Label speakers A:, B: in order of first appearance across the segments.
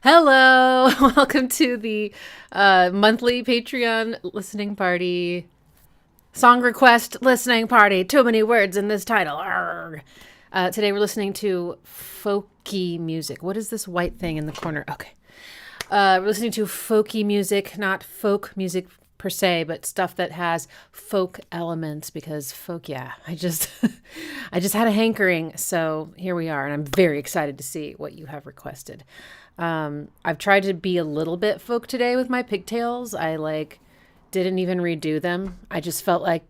A: Hello, welcome to the monthly Patreon listening party, song request listening party. Too many words in this title. Today we're listening to folky music. What is this white thing in the corner? Okay. We're listening to folky music, not folk music per se, but stuff that has folk elements because folk, I just had a hankering. So here we are, and I'm very excited to see what you have requested. I've tried to be a little bit folk today with my pigtails. I didn't even redo them. I just felt I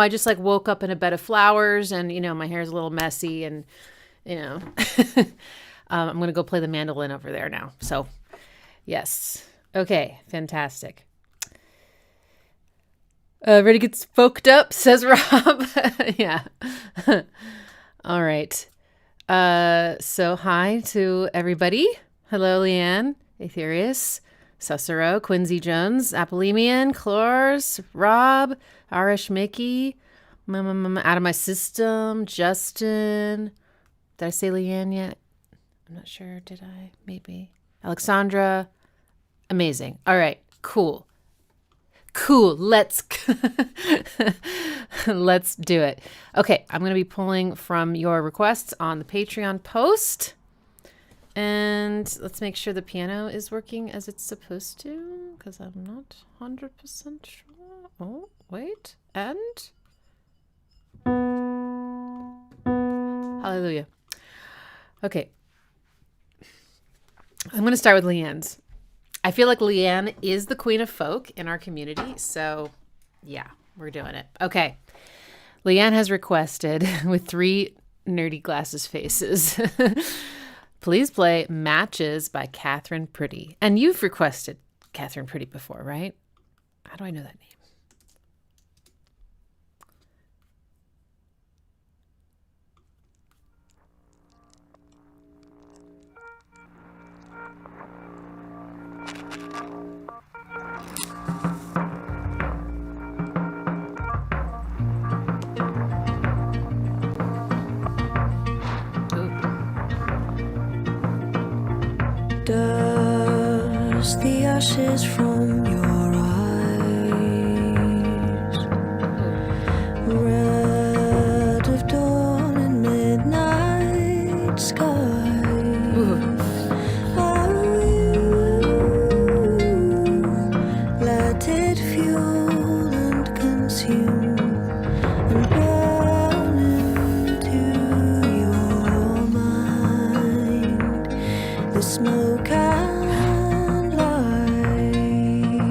A: just woke up in a bed of flowers and, my hair's a little messy and, I'm going to go play the mandolin over there now. So yes. Okay. Fantastic. Ready to get folked up, says Rob. Yeah. All right. So hi to everybody. Hello, Leanne, Aetherius, Cicero, Quincy Jones, Apolemian, Clores, Rob, Arish Mickey, Out of My System, Justin. Did I say Leanne yet? I'm not sure. Did I? Maybe. Alexandra. Amazing. All right. Cool. Let's do it. Okay. I'm going to be pulling from your requests on the Patreon post. And let's make sure the piano is working as it's supposed to, because I'm not 100% sure. Oh, wait. And? Hallelujah. Okay. I'm going to start with Leanne's. I feel like Leanne is the queen of folk in our community, so yeah, we're doing it. Okay. Leanne has requested, with 3 nerdy glasses faces, please play Matches by Katherine Priddy. And you've requested Katherine Priddy before, right? How do I know that name?
B: Dust the ashes from your eyes, red of dawn and midnight skies. Are you? Let it fuel and consume and burn into your mind. The smoke and light.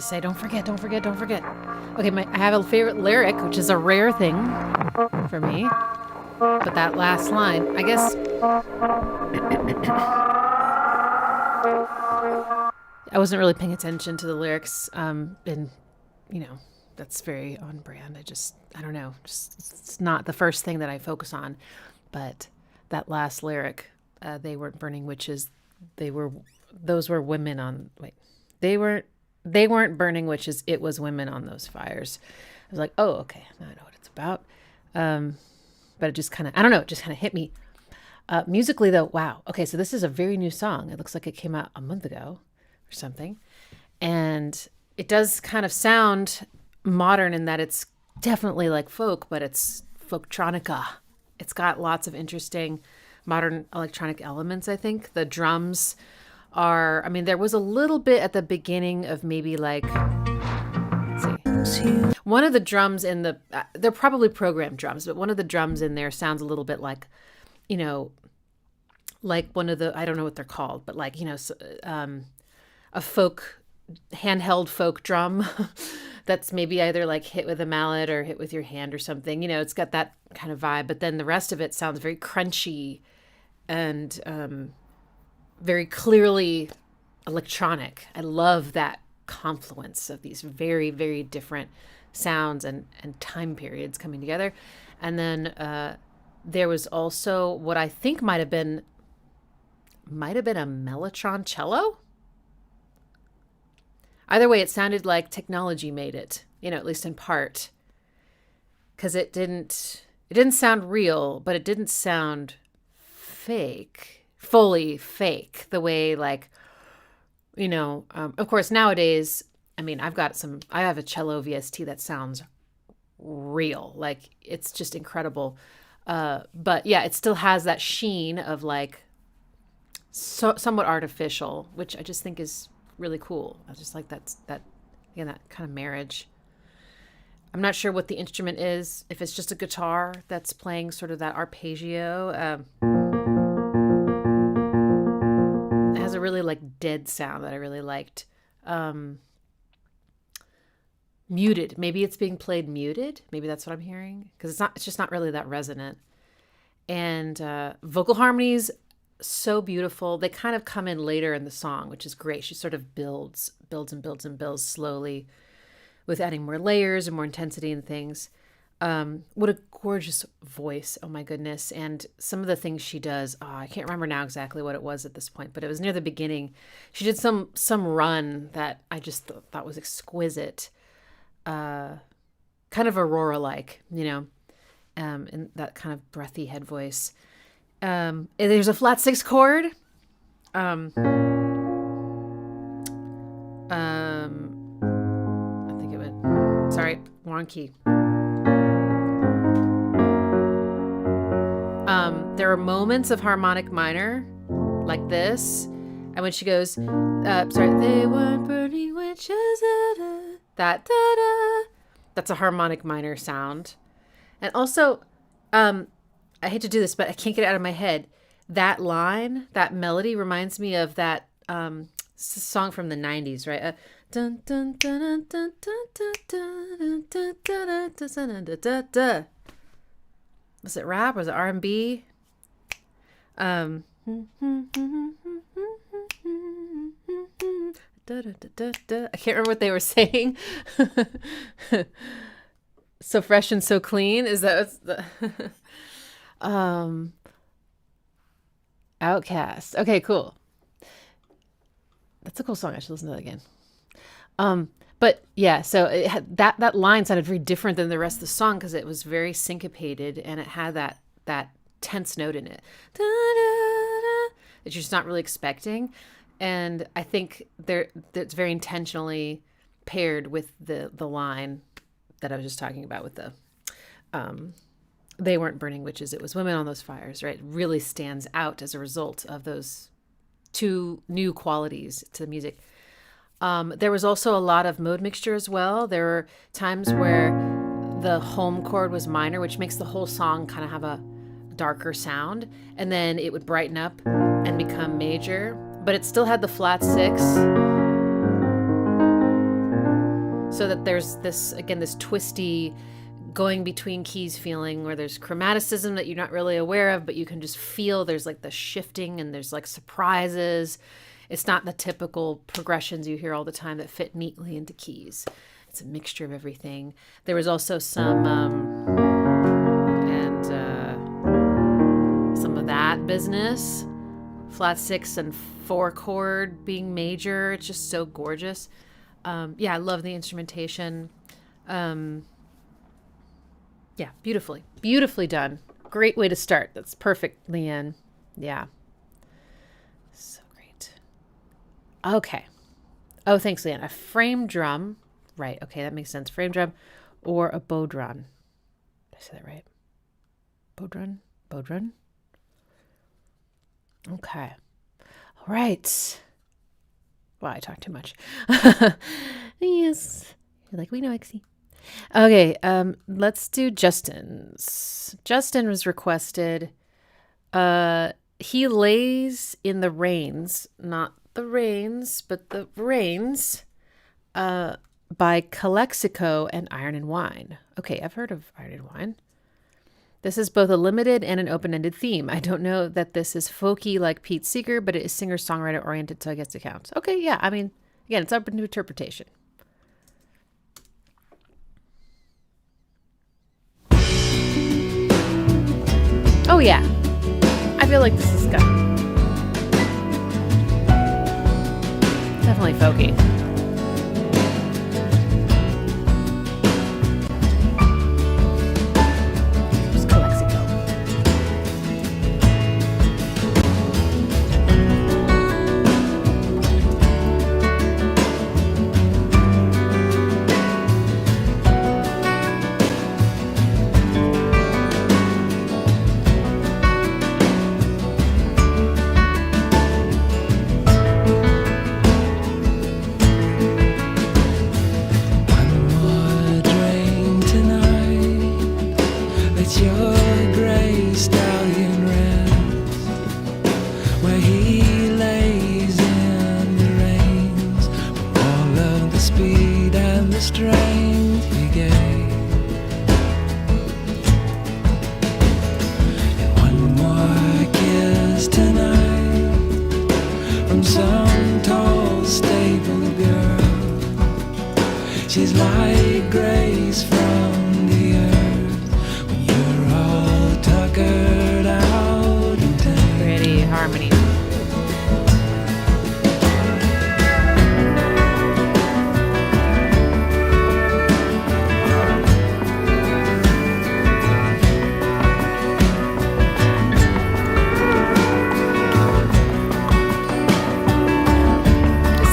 A: say. Don't forget. Okay, I have a favorite lyric, which is a rare thing for me. But that last line, I guess... I wasn't really paying attention to the lyrics, and, that's very on brand. I don't know. It's not the first thing that I focus on. But that last lyric, they weren't burning witches. Those were women on... Wait. They weren't burning witches. It was women on those fires. I was like, oh, okay. Now I know what it's about. But it just kind of, I don't know, it just kind of hit me. Musically, though, wow. Okay, so this is a very new song. It looks like it came out a month ago or something. And it does kind of sound modern in that it's definitely like folk, but it's folktronica. It's got lots of interesting modern electronic elements, I think. The drums are, there was a little bit at the beginning of maybe like, let's see. One of the drums in the, they're probably programmed drums, but one of the drums in there sounds a little bit like, like one of the, I don't know what they're called, but like, a folk, handheld folk drum that's maybe either like hit with a mallet or hit with your hand or something. It's got that kind of vibe, but then the rest of it sounds very crunchy and very clearly electronic. I love that confluence of these very, very different sounds and time periods coming together. And then there was also what I think might have been a mellotron cello. Either way, it sounded like technology made it, at least in part, because it didn't sound real, but it didn't sound fully fake, the way like, of course nowadays, I have a cello VST that sounds real, like it's just incredible. But yeah, it still has that sheen of like somewhat artificial, which I just think is really cool. I just like that kind of marriage. I'm not sure what the instrument is, if it's just a guitar that's playing sort of that arpeggio. It has a really like dead sound that I really liked. Muted. Maybe it's being played muted. Maybe that's what I'm hearing, because it's just not really that resonant. And vocal harmonies, so beautiful. They kind of come in later in the song, which is great. She sort of builds slowly with adding more layers and more intensity and things. What a gorgeous voice. Oh my goodness. And some of the things she does, I can't remember now exactly what it was at this point, but it was near the beginning. She did some run that I just thought was exquisite. Kind of Aurora-like, and that kind of breathy head voice. There's a flat 6 chord. I think it went, sorry, wrong key. There are moments of harmonic minor like this. And when she goes, sorry, they weren't burning witches, that's a harmonic minor sound. And also, I hate to do this, but I can't get it out of my head. That line, that melody reminds me of that song from the 90s, right? Was it rap? Was it R&B? I can't remember what they were saying. So fresh and so clean. Is that the Outcast? Okay, cool. That's a cool song. I should listen to that again. But yeah, so it had, that line sounded very different than the rest of the song because it was very syncopated and it had that tense note in it that you're just not really expecting. And I think that's very intentionally paired with the line that I was just talking about with the they weren't burning witches, it was women on those fires, right? It really stands out as a result of those two new qualities to the music. There was also a lot of mode mixture as well. There were times where the home chord was minor, which makes the whole song kind of have a darker sound, and then it would brighten up and become major, but it still had the flat 6. so that there's this twisty going between keys feeling where there's chromaticism that you're not really aware of, but you can just feel there's like the shifting and there's like surprises. It's not the typical progressions you hear all the time that fit neatly into keys. It's a mixture of everything. There was also some of that business. Flat 6 and 4 chord being major. It's just so gorgeous. I love the instrumentation. Beautifully done. Great way to start. That's perfect, Leanne. Yeah. So great. Okay. Oh, thanks, Leanne. A frame drum. Right. Okay, that makes sense. Frame drum or a bodhrán. Did I say that right? Bodhrán? Okay. All right. Wow, I talk too much. Yes. You're like, we know, Exy. Okay, let's do Justin's. Justin was requested. He lays in the Reins, not the Reins, but the Reins, by Calexico and Iron and Wine. Okay, I've heard of Iron and Wine. This is both a limited and an open-ended theme. I don't know that this is folky like Pete Seeger, but it is singer-songwriter oriented, so I guess it counts. Okay, yeah, I mean, again, it's open to interpretation. Oh, yeah. I feel like this is good. Definitely folky.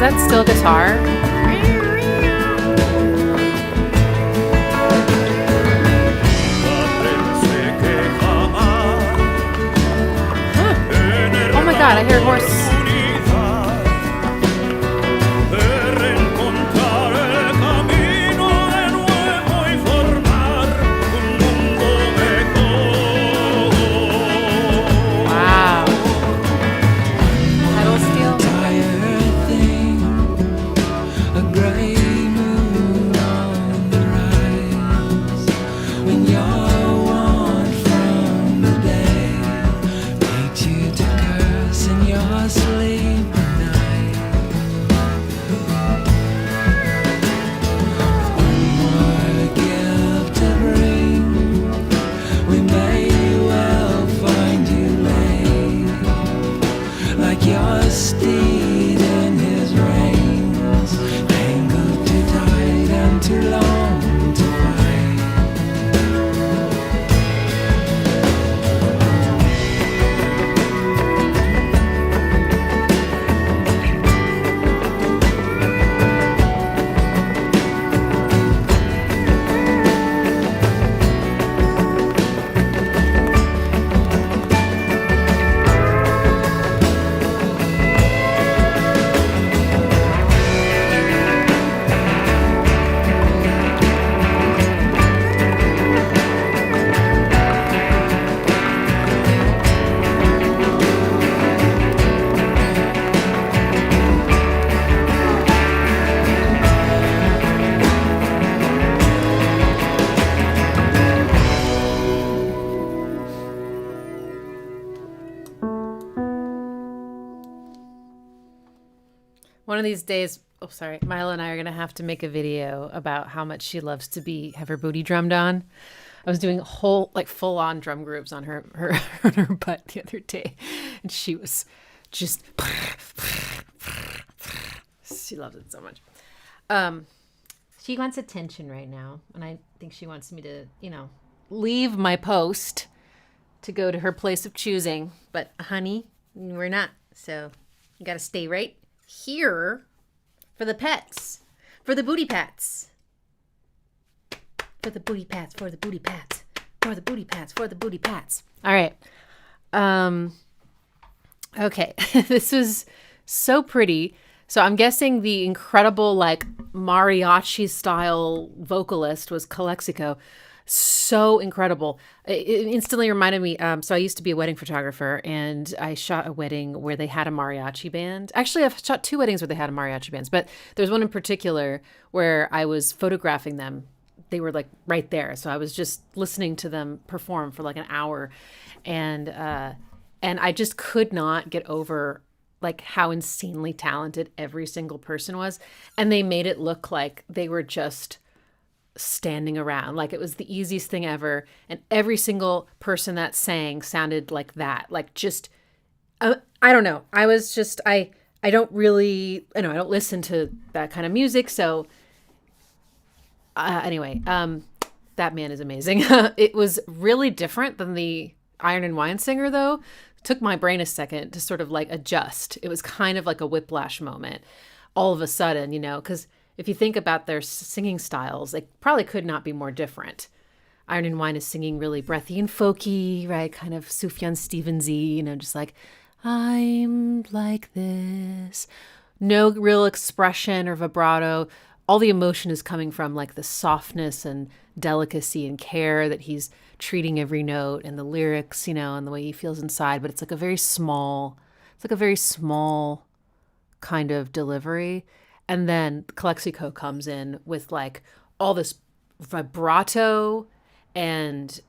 A: That still guitar? Huh. Oh my god, I hear a horse.
B: Yours
A: of these days, Milo and I are going to have to make a video about how much she loves to have her booty drummed on. I was doing full on drum grooves on her on her butt the other day, and she was just she loves it so much. She wants attention right now, and I think she wants me to, leave my post to go to her place of choosing. But honey, we're not. So you got to stay right here for the pets, for the booty pats. For the booty pats, for the booty pats, for the booty pats, for the booty pats. All right. Okay. This was so pretty. So I'm guessing the incredible, mariachi style vocalist was Calexico. So incredible. It instantly reminded me. So I used to be a wedding photographer, and I shot a wedding where they had a mariachi band. Actually, I've shot 2 weddings where they had a mariachi bands, but there's one in particular where I was photographing them. They were right there. So I was just listening to them perform for an hour. And I just could not get over how insanely talented every single person was. And they made it look like they were just standing around. It was the easiest thing ever. And every single person that sang sounded like that. I don't know. I was just, I don't really, I don't listen to that kind of music. So anyway, that man is amazing. It was really different than the Iron and Wine singer, though. It took my brain a second to sort of adjust. It was kind of like a whiplash moment all of a sudden, because if you think about their singing styles, they probably could not be more different. Iron and Wine is singing really breathy and folky, right? Kind of Sufjan Stevens-y, just I'm like this. No real expression or vibrato. All the emotion is coming from the softness and delicacy and care that he's treating every note, and the lyrics, and the way he feels inside. But it's a very small kind of delivery. And then Calexico comes in with all this vibrato and,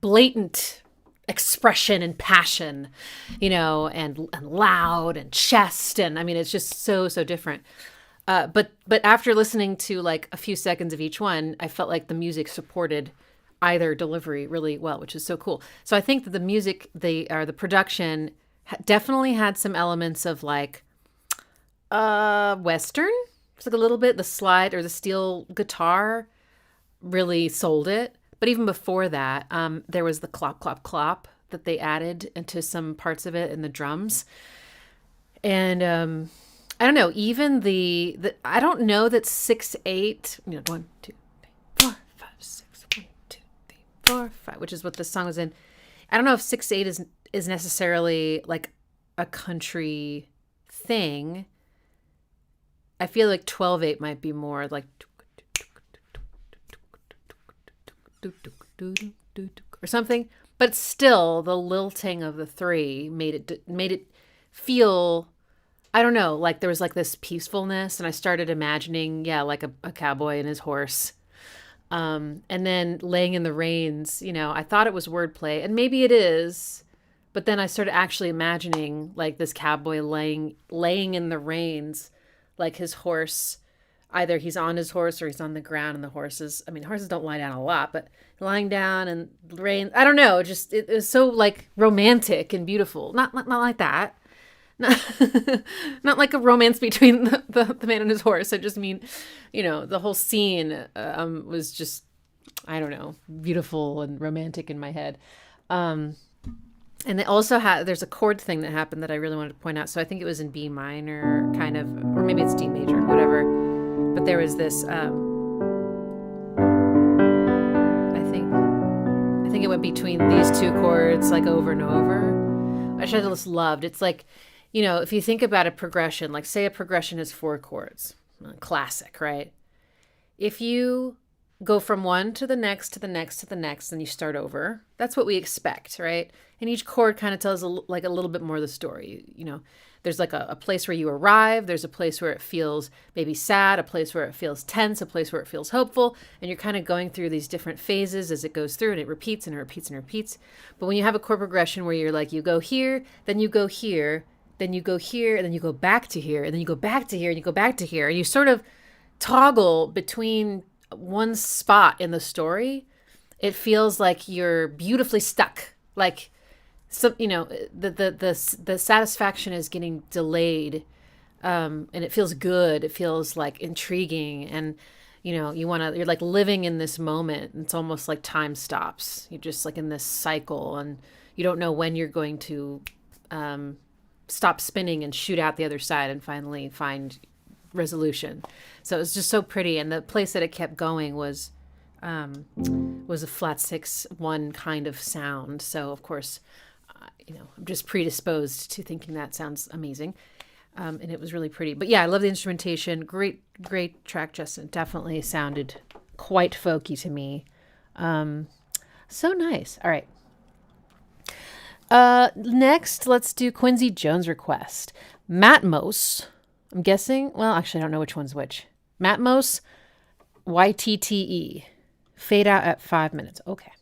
A: blatant expression and passion, and loud and chest. And I mean, it's just so different. But after listening to a few seconds of each one, I felt like the music supported either delivery really well, which is so cool. So I think that the music, the production definitely had some elements of Western. It's a little bit, the slide or the steel guitar really sold it. But even before that, there was the clop, clop, clop that they added into some parts of it in the drums. And I don't know, even the I don't know that 6/8, 1, 2, 3, 4, 5, 6, 1, 2, 3, 4, 5, which is what this song was in. I don't know if 6/8 is necessarily a country thing. I feel like 12/8 might be more or something, but still the lilting of the 3 made it feel, I don't know, there was this peacefulness, and I started imagining a cowboy and his horse, and then laying in the reins. I thought it was wordplay, and maybe it is, but then I started actually imagining this cowboy laying in the reins, his horse. Either he's on his horse or he's on the ground, and the horses don't lie down a lot, but lying down and rain. I don't know. Just, it was so romantic and beautiful. Not like that. Not like a romance between the man and his horse. I just mean, the whole scene was just, I don't know, beautiful and romantic in my head. And they also there's a chord thing that happened that I really wanted to point out. So I think it was in B minor, kind of, or maybe it's D major, whatever. But there was this, I think it went between these 2 chords, over and over, which I just loved. It's if you think about a progression, say a progression is 4 chords, classic, right? If you go from one to the next, to the next, to the next, and you start over. That's what we expect, right? And each chord kind of tells like a little bit more of the story. You know, there's like a place where you arrive. There's a place where it feels maybe sad, a place where it feels tense, a place where it feels hopeful. And you're kind of going through these different phases as it goes through, and it repeats and it repeats and it repeats. But when you have a chord progression where you're like, you go here, then you go here, then you go here, and then you go back to here, and then you go back to here, and you go back to here, and you sort of toggle between one spot in the story, it feels like you're beautifully stuck. Like, so, you know, the satisfaction is getting delayed, and it feels good. It feels like intriguing, and you know, you're like living in this moment. It's almost like time stops. You're just like in this cycle, and you don't know when you're going to stop spinning and shoot out the other side and finally find resolution. So it was just so pretty, and the place that it kept going was a flat 6/1 kind of sound. So of course, you know, I'm just predisposed to thinking that sounds amazing, and it was really pretty. But yeah, I love the instrumentation. Great track, Justin. Definitely sounded quite folky to me. So nice. All right. Next, let's do Quincy Jones' request. Matmos. I'm guessing, well, actually, I don't know which one's which. Matmos, Y.T.T.E. Fade out at 5 minutes. Okay.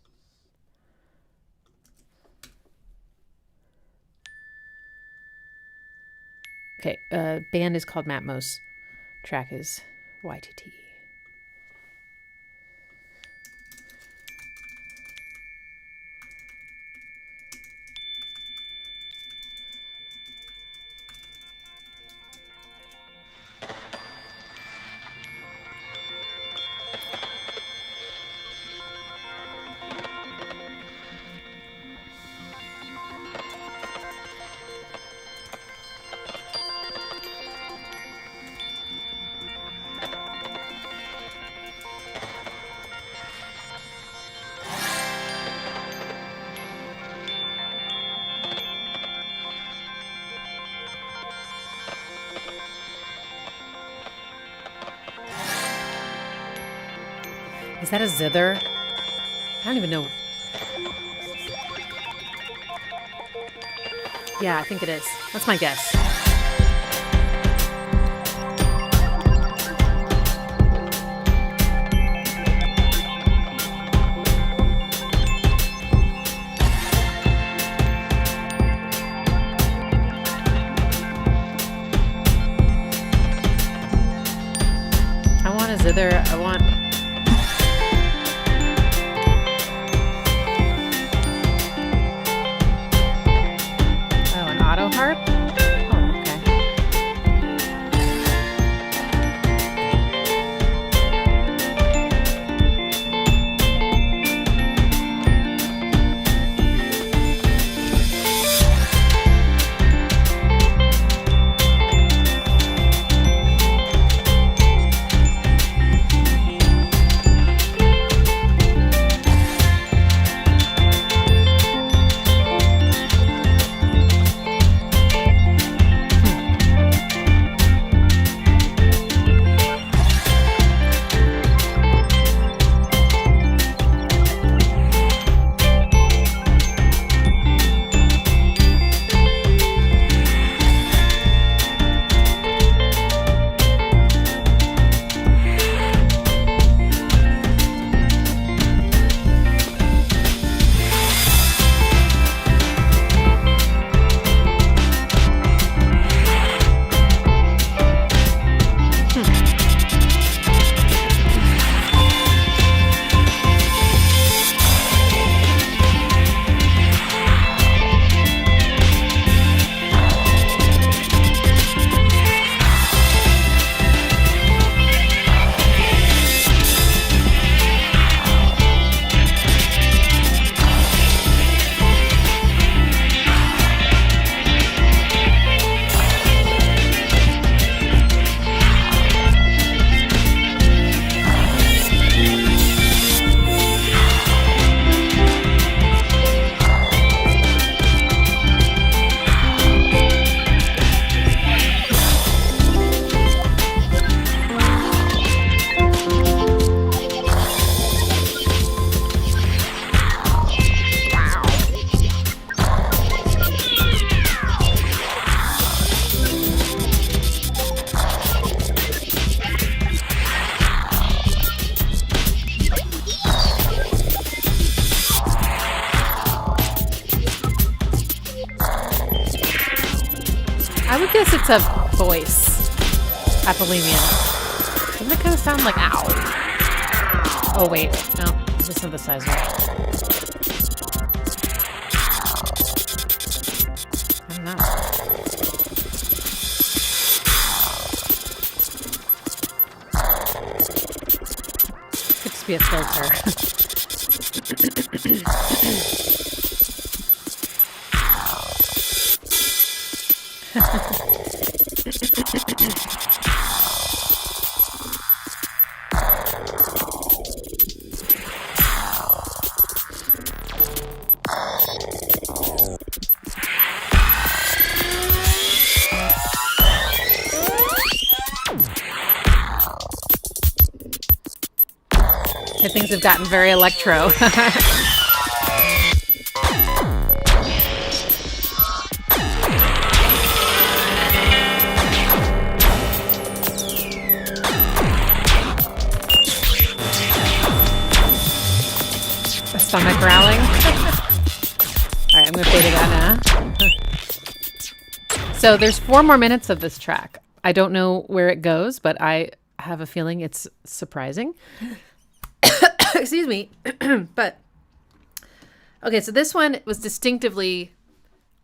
A: Okay, band is called Matmos. Track is Y.T.T.E. Is that a zither? I don't even know. Yeah, I think it is. That's my guess. I want a zither. I want... harp? Oh, guess it's a voice. Oblivion. Doesn't it kind of sound like ow? Oh wait, no, it's a synthesizer. I don't know. Could just be a filter. Things have gotten very electro. A stomach growling. All right, I'm going to fade it out now. So there's 4 more minutes of this track. I don't know where it goes, but I have a feeling it's surprising. Excuse me. But okay, so this one was distinctively,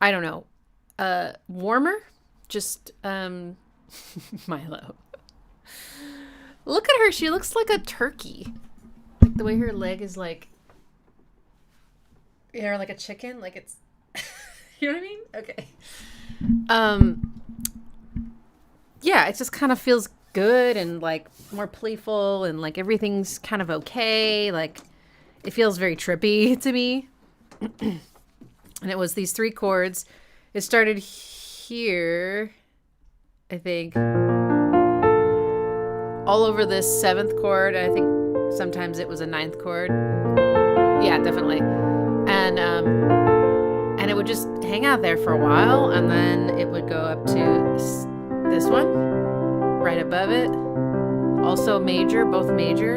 A: I don't know, warmer. Just Milo. Look at her. She looks like a turkey. Like the way her leg is like, or like a chicken. Like it's, you know what I mean? Okay. Yeah, it just kind of feels good and like more playful and like everything's kind of okay. Like it feels very trippy to me. And it was these 3 chords. It started here, I think, all over this 7th chord. I think sometimes it was a 9th chord. Yeah, definitely. And it would just hang out there for a while, and then it would go up to this one right above it. Also major, both major.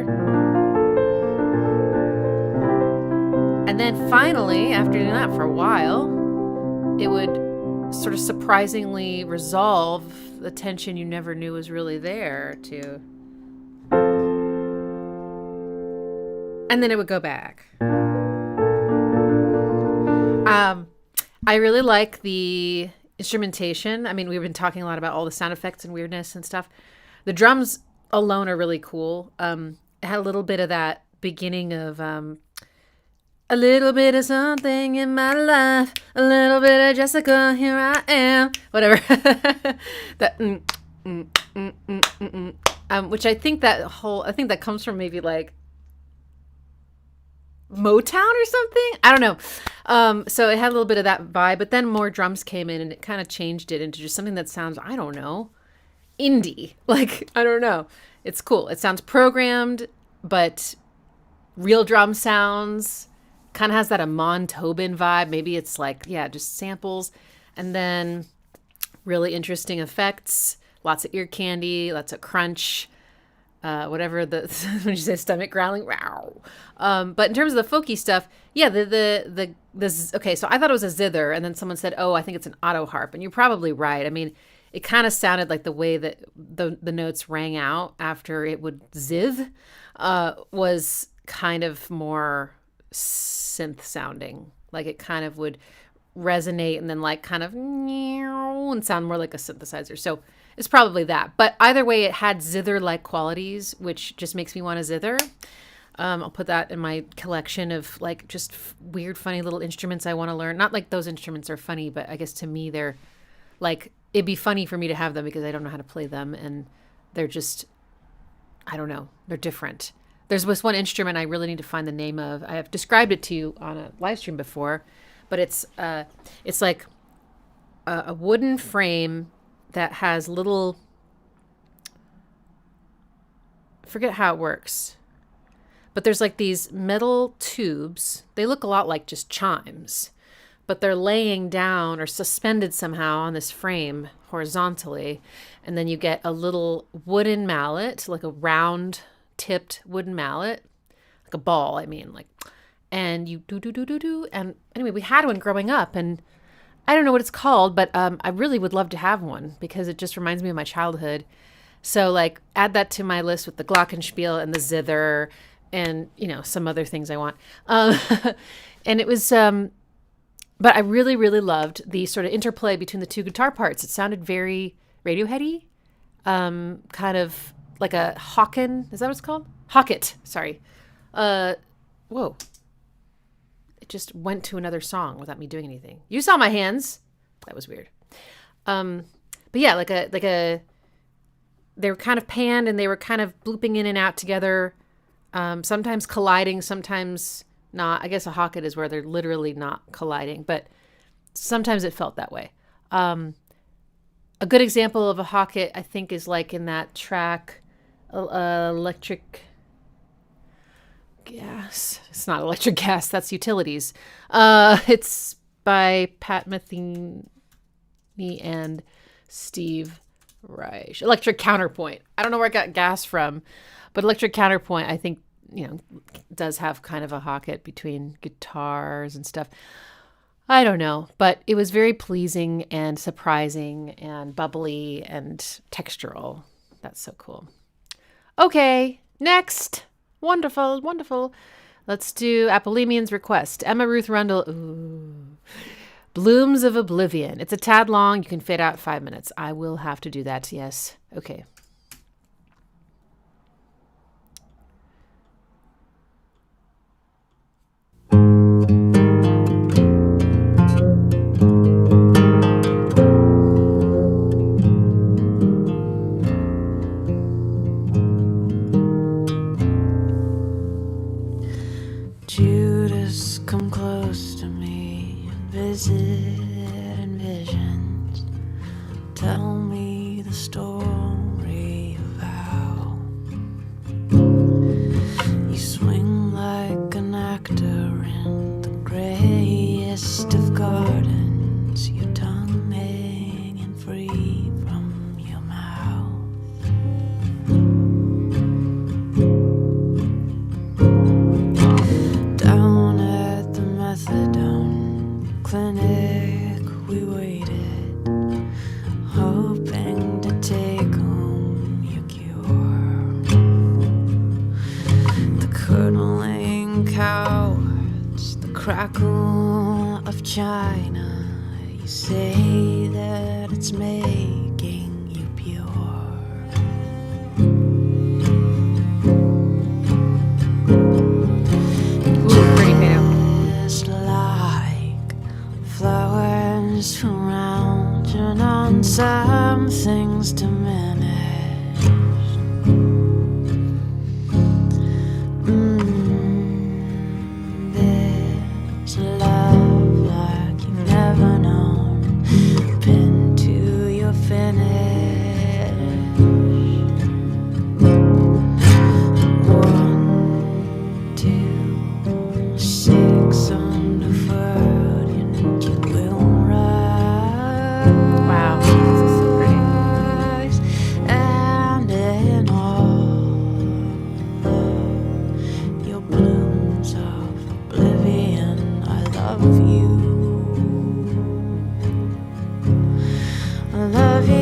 A: And then finally, after doing that for a while, it would sort of surprisingly resolve the tension you never knew was really there to. And then it would go back. I really like the instrumentation. I mean, we've been talking a lot about all the sound effects and weirdness and stuff. The drums alone are really cool. It had a little bit of that beginning of a little bit of something in my life, a little bit of Jessica, here I am, whatever. That which I think that comes from maybe like Motown or something. I don't know. So it had a little bit of that vibe, but then more drums came in and it kind of changed it into just something that sounds, I don't know, indie. Like, I don't know. It's cool. It sounds programmed, but real drum sounds. Kind of has that Amon Tobin vibe. Maybe it's like, yeah, just samples. And then really interesting effects. Lots of ear candy, lots of crunch. Whatever the when you say stomach growling, wow. But in terms of the folky stuff, yeah, the okay. So I thought it was a zither, and then someone said, "Oh, I think it's an auto harp," and you're probably right. I mean, it kind of sounded like the way that the notes rang out after it would zith was kind of more synth sounding. Like it kind of would resonate and then like kind of and sound more like a synthesizer. So it's probably that. But either way, it had zither-like qualities, which just makes me want a zither. I'll put that in my collection of like just weird, funny little instruments I want to learn. Not like those instruments are funny, but I guess to me they're like, it'd be funny for me to have them because I don't know how to play them. And they're just, I don't know, they're different. There's this one instrument I really need to find the name of. I have described it to you on a live stream before, but it's like a wooden frame that has little, I forget how it works, but there's like these metal tubes. They look a lot like just chimes, but they're laying down or suspended somehow on this frame horizontally. And then you get a little wooden mallet, like a round tipped wooden mallet, like a ball, I mean, like, and you do. And anyway, we had one growing up, and I don't know what it's called, but I really would love to have one because it just reminds me of my childhood. So like add that to my list with the glockenspiel and the zither and, some other things I want. And it was, but I really, really loved the sort of interplay between the two guitar parts. It sounded very Radioheady, kind of like a Hawken. Is that what it's called? Hawkett. Sorry. Whoa. It just went to another song without me doing anything. You saw my hands. That was weird. But yeah, like a, they were kind of panned and they were kind of blooping in and out together. Sometimes colliding, sometimes not. I guess a Hawkett is where they're literally not colliding, but sometimes it felt that way. A good example of a Hawkett, I think, is like in that track, Electric Gas. It's not Electric Gas, that's Utilities. It's by Pat Metheny and Steve Reich. Electric Counterpoint. I don't know where I got gas from, but Electric Counterpoint, I think, does have kind of a Hawkett between guitars and stuff. I don't know, but it was very pleasing and surprising and bubbly and textural. That's so cool. Okay, next. Wonderful, wonderful. Let's do Apollemian's Request. Emma Ruth Rundle. Ooh. Blooms of Oblivion. It's a tad long. You can fit out 5 minutes. I will have to do that. Yes. Okay.
B: Judas, come close to me and visit in visions. Tell me the story of how you swing like an actor in the grayest of gardens, your tongue hanging free from your mouth. Down at the methadone clinic we waited, hoping to take home your cure. The curdling cowards, the crackle of China, you say that it's making you pure. Just like flowers surrounding on some things diminished. There's a love like you've never known, pinned to your finish. 1, 2, 6 undeferred, and you will rise.
A: Wow, this is so pretty.
B: And in all of your blooms of oblivion, I love you. I love you,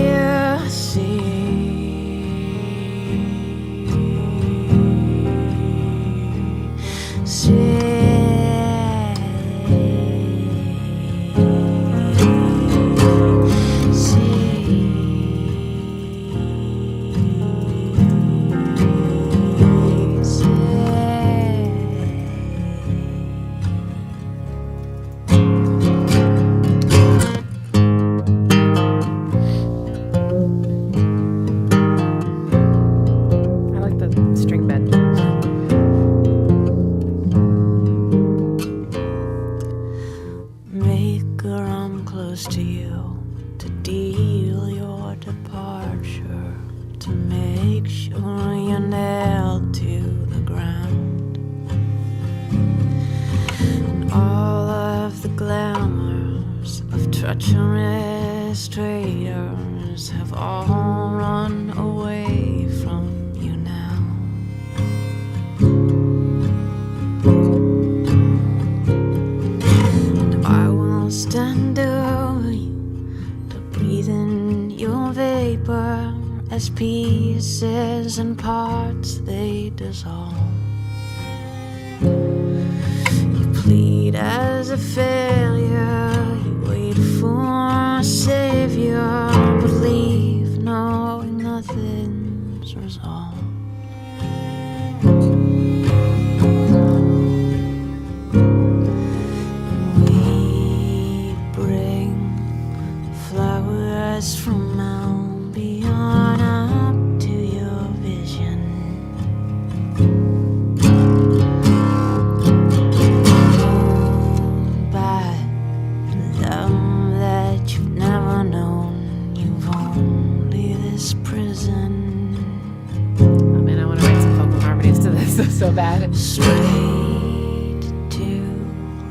A: I like the string bend.
B: Maker, I'm close to you to deal your departure, to make sure you're nailed to the ground. And all of the glamours of treacherous traders have all run away from you now. And I will stand over these pieces and parts, they dissolve. You plead as a failure, you wait for a savior, but leave knowing nothing's resolved. We bring flowers from out beyond up to your vision. Owned by love that you've never known, you've only this prison.
A: Oh man, I want to write some vocal harmonies to this. This is so bad.
B: Straight to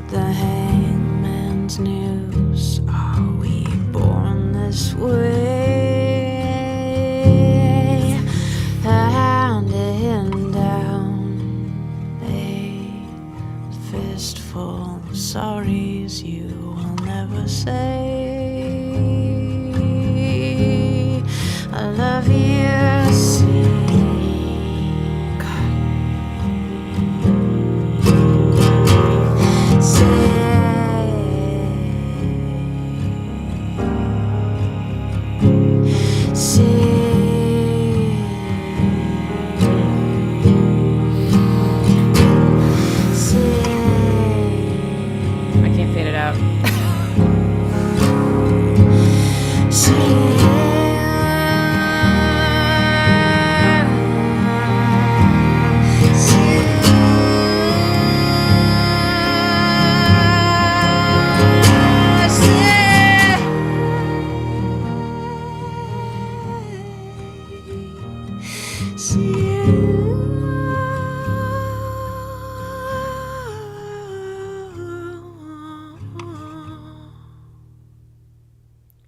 B: the hangman's noose. Are we born this way? Hand in down, a fistful of sorries you will never say. I love you, see.
A: I can't fade it out.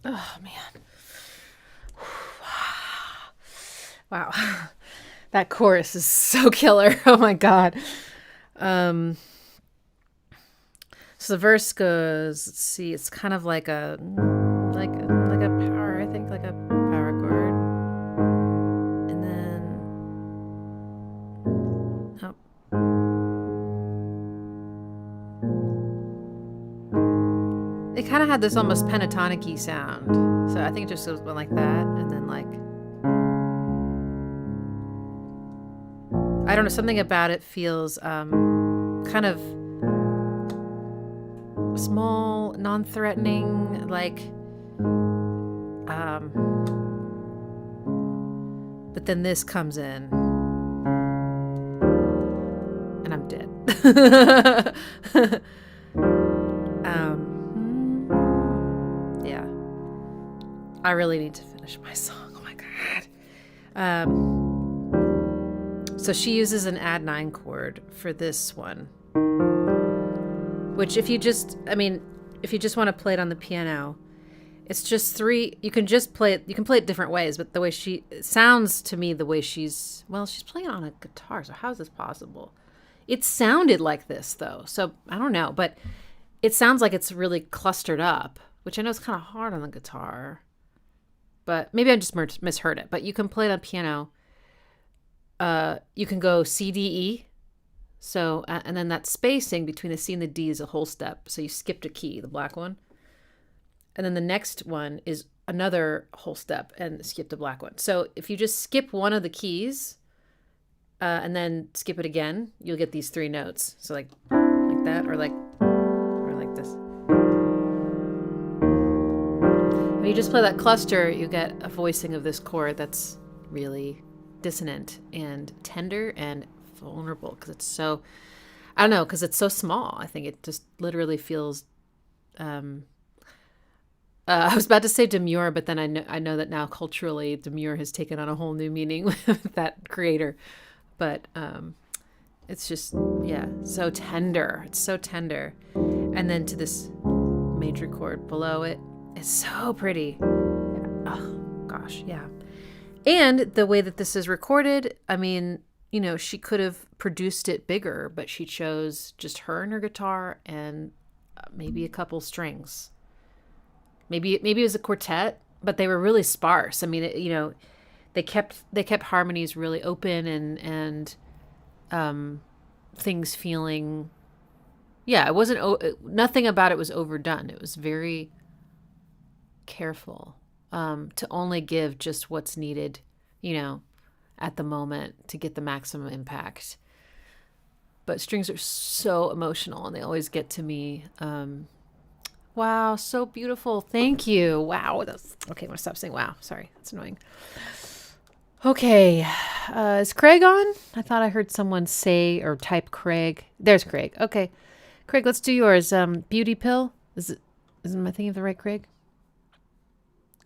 A: Oh man. Wow. That chorus is so killer. Oh my god. So the verse goes, let's see, it's kind of like a power, I think like a power chord. And then it kind of had this almost pentatonic-y sound. So I think it just went like that, and then like, I don't know, something about it feels kind of small, non-threatening, like, but then this comes in, and I'm dead. Yeah. I really need to finish my song. Oh my god. So she uses an add 9 chord for this one, which if you just want to play it on the piano, it's just 3. You can just play it. You can play it different ways, but the way it sounds to me, the way she's playing on a guitar. So how is this possible? It sounded like this though. So I don't know, but it sounds like it's really clustered up, which I know is kind of hard on the guitar, but maybe I just misheard it. But you can play it on piano. You can go C, D, E. So, and then that spacing between the C and the D is a whole step. So you skipped a key, the black one. And then the next one is another whole step and skip the black one. So if you just skip one of the keys, and then skip it again, you'll get these 3 notes. So like that, or like this. When you just play that cluster, you get a voicing of this chord that's really dissonant and tender and vulnerable, because it's so, I don't know, because it's so small. I think it just literally feels, I was about to say demure, but then I know that now culturally demure has taken on a whole new meaning with that creator. But it's just, yeah, so tender. It's so tender. And then to this major chord below it, it's so pretty. Oh, gosh, yeah. And the way that this is recorded, I mean, you know, she could have produced it bigger, but she chose just her and her guitar and maybe a couple strings. Maybe it was a quartet, but they were really sparse. I mean, they kept harmonies really open and things feeling, it wasn't, nothing about it was overdone. It was very careful to only give just what's needed, at the moment to get the maximum impact. But strings are so emotional and they always get to me. Wow, so beautiful. Thank you. Wow. Okay, I'm going to stop saying wow. Sorry, that's annoying. Okay, is Craig on? I thought I heard someone say or type Craig. There's Craig. Okay, Craig, let's do yours. Beauty pill. Am I thinking of the right Craig?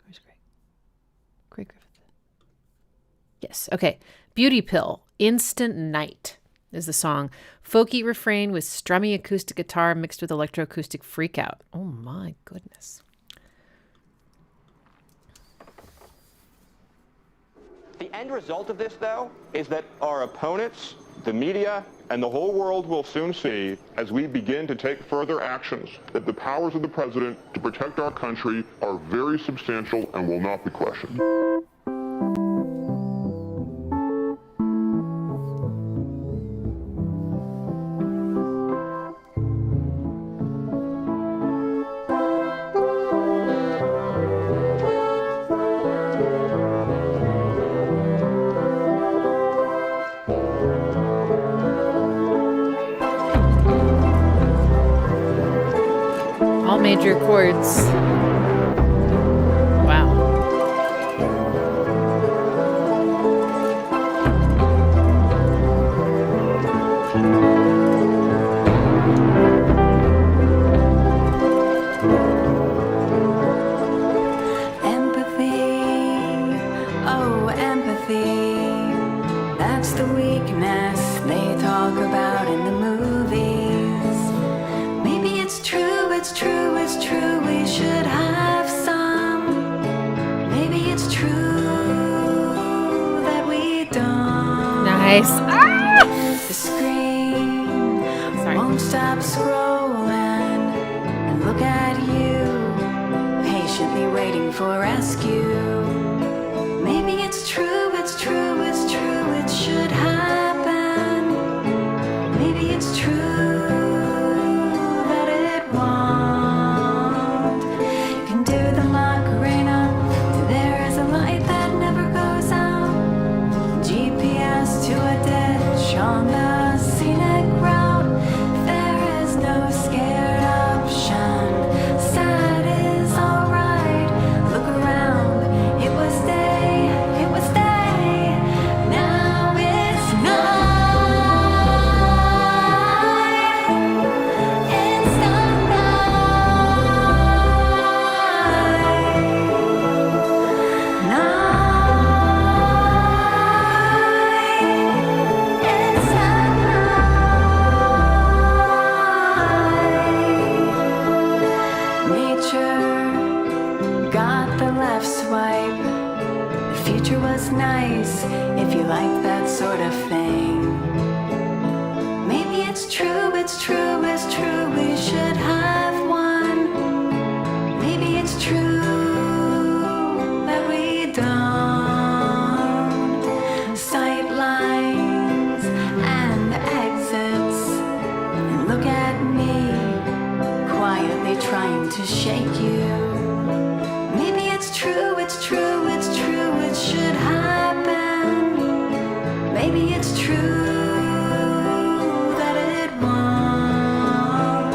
A: Where's Craig? Craig Griffith. Yes. Okay. Beauty pill. Instant night is the song. Folky refrain with strummy acoustic guitar mixed with electroacoustic freakout. Oh my goodness.
C: The end result of this, though, is that our opponents, the media, and the whole world will soon see, as we begin to take further actions, that the powers of the president to protect our country are very substantial and will not be questioned.
A: Major chords. Wow.
B: Empathy, oh empathy, that's the weakness they talk about in the movies. Maybe it's true, it's true, it's true, we should have some. Maybe it's true that we don't.
A: Nice. Ah!
B: The screen won't stop scrolling and look at you, patiently waiting for rescue. Maybe it's true, it's true, it's true, it should happen. Maybe it's true. On the scenic route, there is no scared option. Sad is alright. Look around. It was day. It was day. Now it's night. It's the night. Night. Swipe. The future was nice if you like that sort of thing. Maybe it's true, it's true, it's true, we should have one. Maybe it's true that we don't. Sight lines and exits. And look at me, quietly trying to shake you. True, it's true, it's true, it should happen. Maybe it's true that it won't.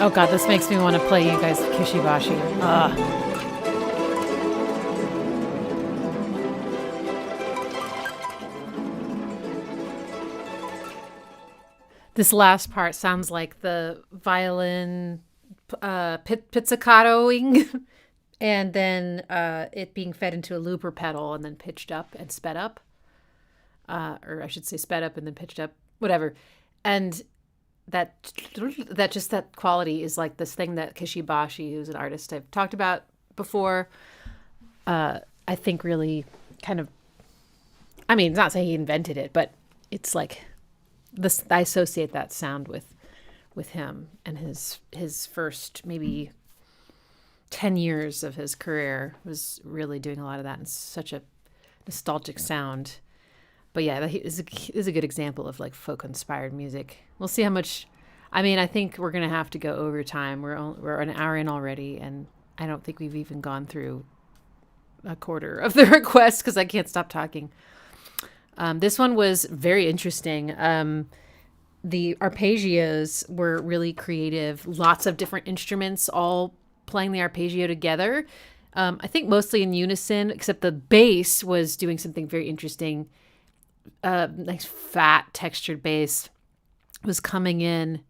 A: Oh god, this makes me want to play you guys Kishibashi. This last part sounds like the violin pizzicatoing and then it being fed into a looper pedal and then pitched up and sped up. Or I should say sped up and then pitched up, whatever. And that just that quality is like this thing that Kishibashi, who's an artist I've talked about before, I think really kind of, I mean, it's not saying he invented it, but it's like this, I associate that sound with him and his first maybe 10 years of his career was really doing a lot of that and such a nostalgic sound. But yeah, that is a good example of like folk inspired music. We'll see how much. I mean, I think we're gonna have to go over time. We're an hour in already, and I don't think we've even gone through a quarter of the request because I can't stop talking. This one was very interesting. The arpeggios were really creative. Lots of different instruments all playing the arpeggio together. I think mostly in unison, except the bass was doing something very interesting. Nice fat textured bass was coming in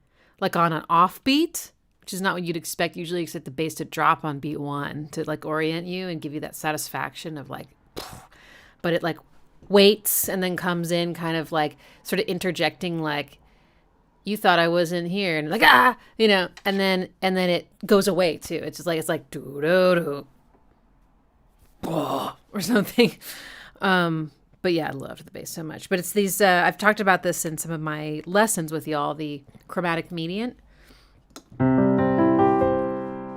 A: like on an offbeat, which is not what you'd expect. Usually expect the bass to drop on beat 1 to like orient you and give you that satisfaction of like, but it like waits and then comes in kind of like sort of interjecting like, you thought I wasn't here, and like, you know, and then it goes away too. It's just like, it's like doo doo doo or something. But yeah, I loved the bass so much. But it's these, I've talked about this in some of my lessons with y'all, the chromatic mediant.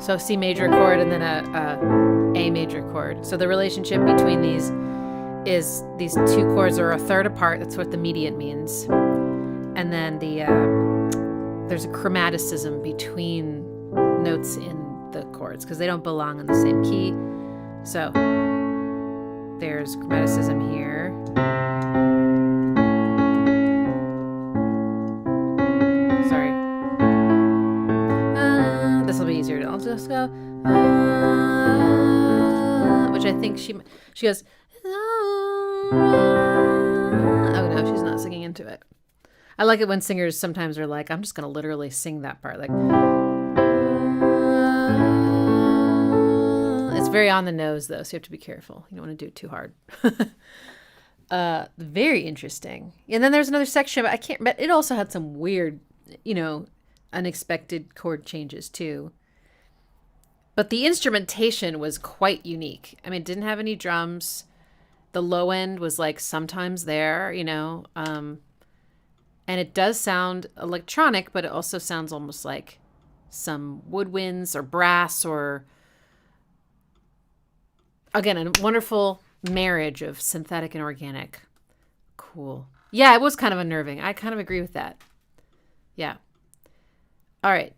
A: So C major chord and then a major chord. So the relationship between these is these two chords are a third apart. That's what the mediant means. And then there's a chromaticism between notes in the chords because they don't belong in the same key. So there's chromaticism here. Sorry. This will be easier. I'll just go. Which I think she goes. Oh no, she's not singing into it. I like it when singers sometimes are like, I'm just going to literally sing that part. Like, it's very on the nose though, so you have to be careful. You don't want to do it too hard. Very interesting. And then there's another section, but but it also had some weird, unexpected chord changes too. But the instrumentation was quite unique. I mean, it didn't have any drums. The low end was like sometimes there, and it does sound electronic, but it also sounds almost like some woodwinds or brass or, again, a wonderful marriage of synthetic and organic. Cool. Yeah, it was kind of unnerving. I kind of agree with that. Yeah. All right.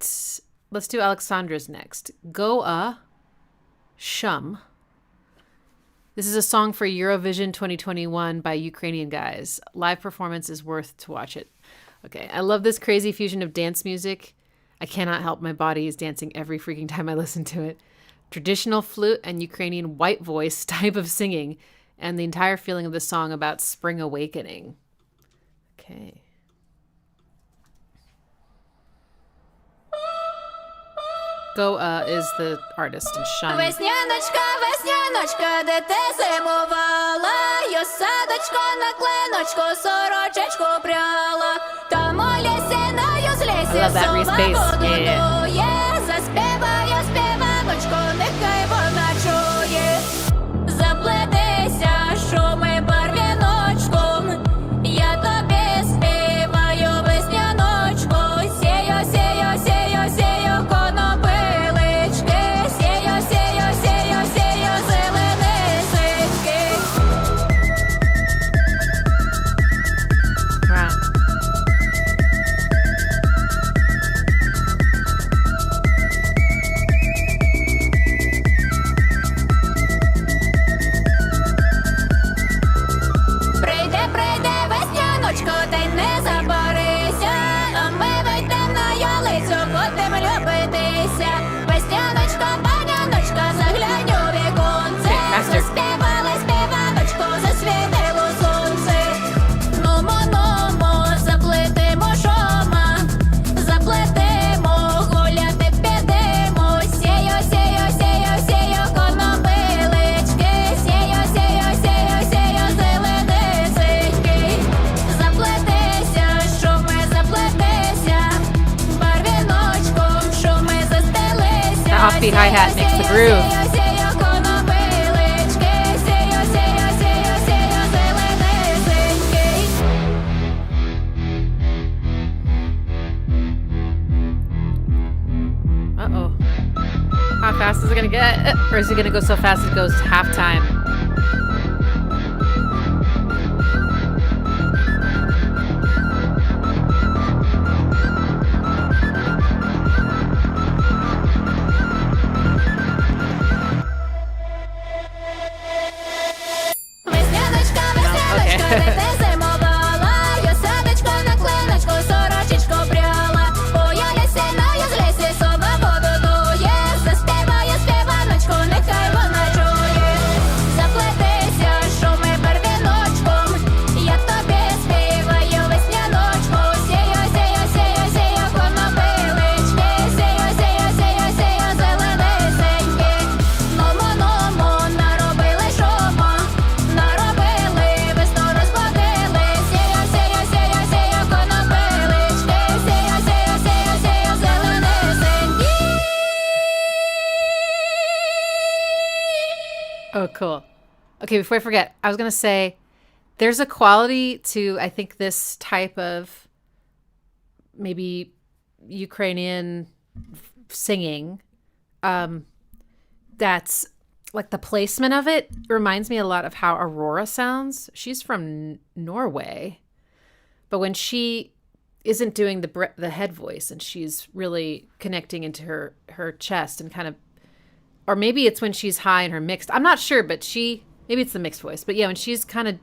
A: Let's do Alexandra's next. Go Shum. This is a song for Eurovision 2021 by Ukrainian guys. Live performance is worth to watch it. Okay, I love this crazy fusion of dance music. I cannot help my body is dancing every freaking time I listen to it. Traditional flute and Ukrainian white voice type of singing, and the entire feeling of the song about spring awakening. Okay. Go is the artist and Shum.
B: Весняночка, весняночка, де ти зимувала, я садочко на клиночку, сорочечку пряла. Там у лісі на юзлісі сова годує, заспіваю співаночку, нехай вона чує. Заплетися, шуми барвіночком, я тобі співаю весняночку, сію, сію, сію, сію, конопи.
A: offbeat hi-hat makes the groove. Uh-oh. How fast is it gonna get? Or is it gonna go so fast it goes halftime? Oh, cool. Okay, before I forget, I was going to say there's a quality to, I think, this type of maybe Ukrainian singing that's like the placement of it reminds me a lot of how Aurora sounds. She's from Norway, but when she isn't doing the head voice and she's really connecting into her chest and kind of, or maybe it's when she's high and her mixed. I'm not sure, but maybe it's the mixed voice. But yeah, when she's kind of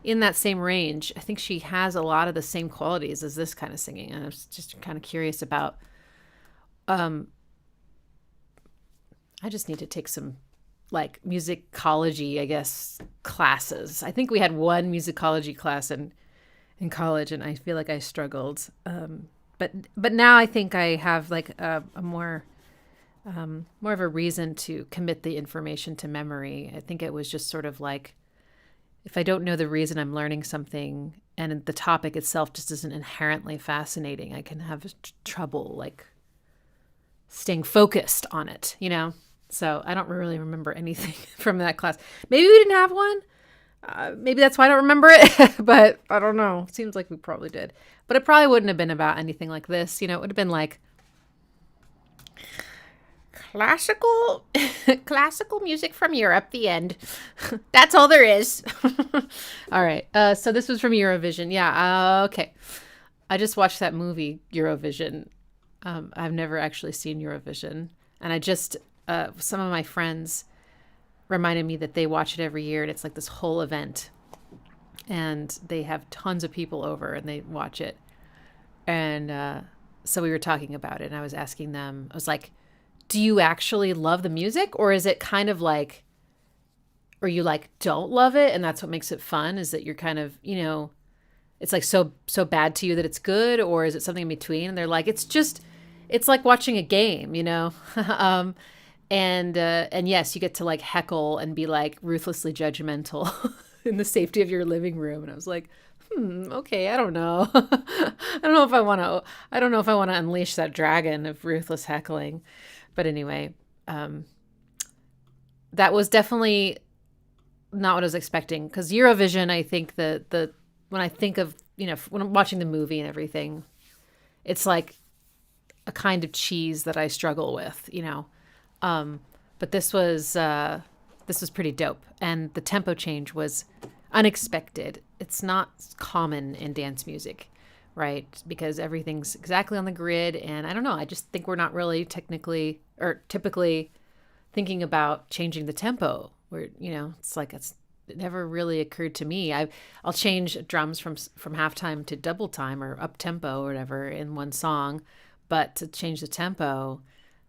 A: in that same range, I think she has a lot of the same qualities as this kind of singing. And I was just kind of curious about, I just need to take some like musicology, I guess, classes. I think we had one musicology class in college and I feel like I struggled. But now I think I have like a more of a reason to commit the information to memory. I think it was just sort of like, if I don't know the reason I'm learning something and the topic itself just isn't inherently fascinating, I can have trouble like staying focused on it, you know? So I don't really remember anything from that class. Maybe we didn't have one. Maybe that's why I don't remember it, but I don't know. Seems like we probably did. But it probably wouldn't have been about anything like this. You know, it would have been like classical music from Europe, the end. That's all there is. All right. So this was from Eurovision. Yeah. Okay. I just watched that movie, Eurovision. I've never actually seen Eurovision. And I just, some of my friends reminded me that they watch it every year and it's like this whole event. And they have tons of people over and they watch it. And so we were talking about it and I was asking them, I was like, do you actually love the music, or is it kind of like, or you like don't love it and that's what makes it fun? Is that you're kind of, you know, it's like so bad to you that it's good, or is it something in between? And they're like, it's like watching a game, you know? And yes, you get to like heckle and be like ruthlessly judgmental in the safety of your living room. And I was like, okay, I don't know. I don't know if I want to unleash that dragon of ruthless heckling. But anyway, that was definitely not what I was expecting. Because Eurovision, I think the when I think of, you know, when I'm watching the movie and everything, it's like a kind of cheese that I struggle with, you know. But this was pretty dope, and the tempo change was unexpected. It's not common in dance music, right? Because everything's exactly on the grid, and I don't know. I just think we're not really typically thinking about changing the tempo. Where, you know, it never really occurred to me. I'll change drums from halftime to double time or up tempo or whatever in one song, but to change the tempo,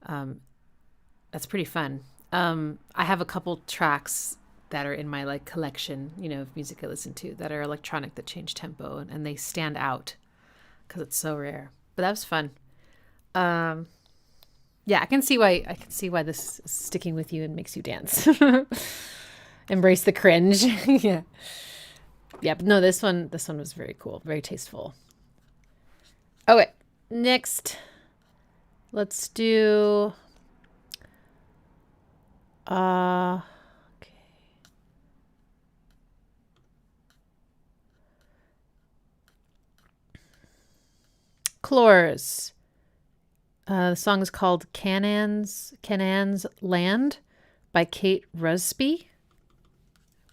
A: that's pretty fun. I have a couple tracks that are in my like collection, you know, of music I listen to that are electronic that change tempo, and they stand out because it's so rare. But that was fun. Yeah, I can see why this is sticking with you and makes you dance. Embrace the cringe. Yeah. Yeah, but no, this one was very cool, very tasteful. Okay, next let's do Okay. Chlors. The song is called Canaan's Land by Kate Rusby.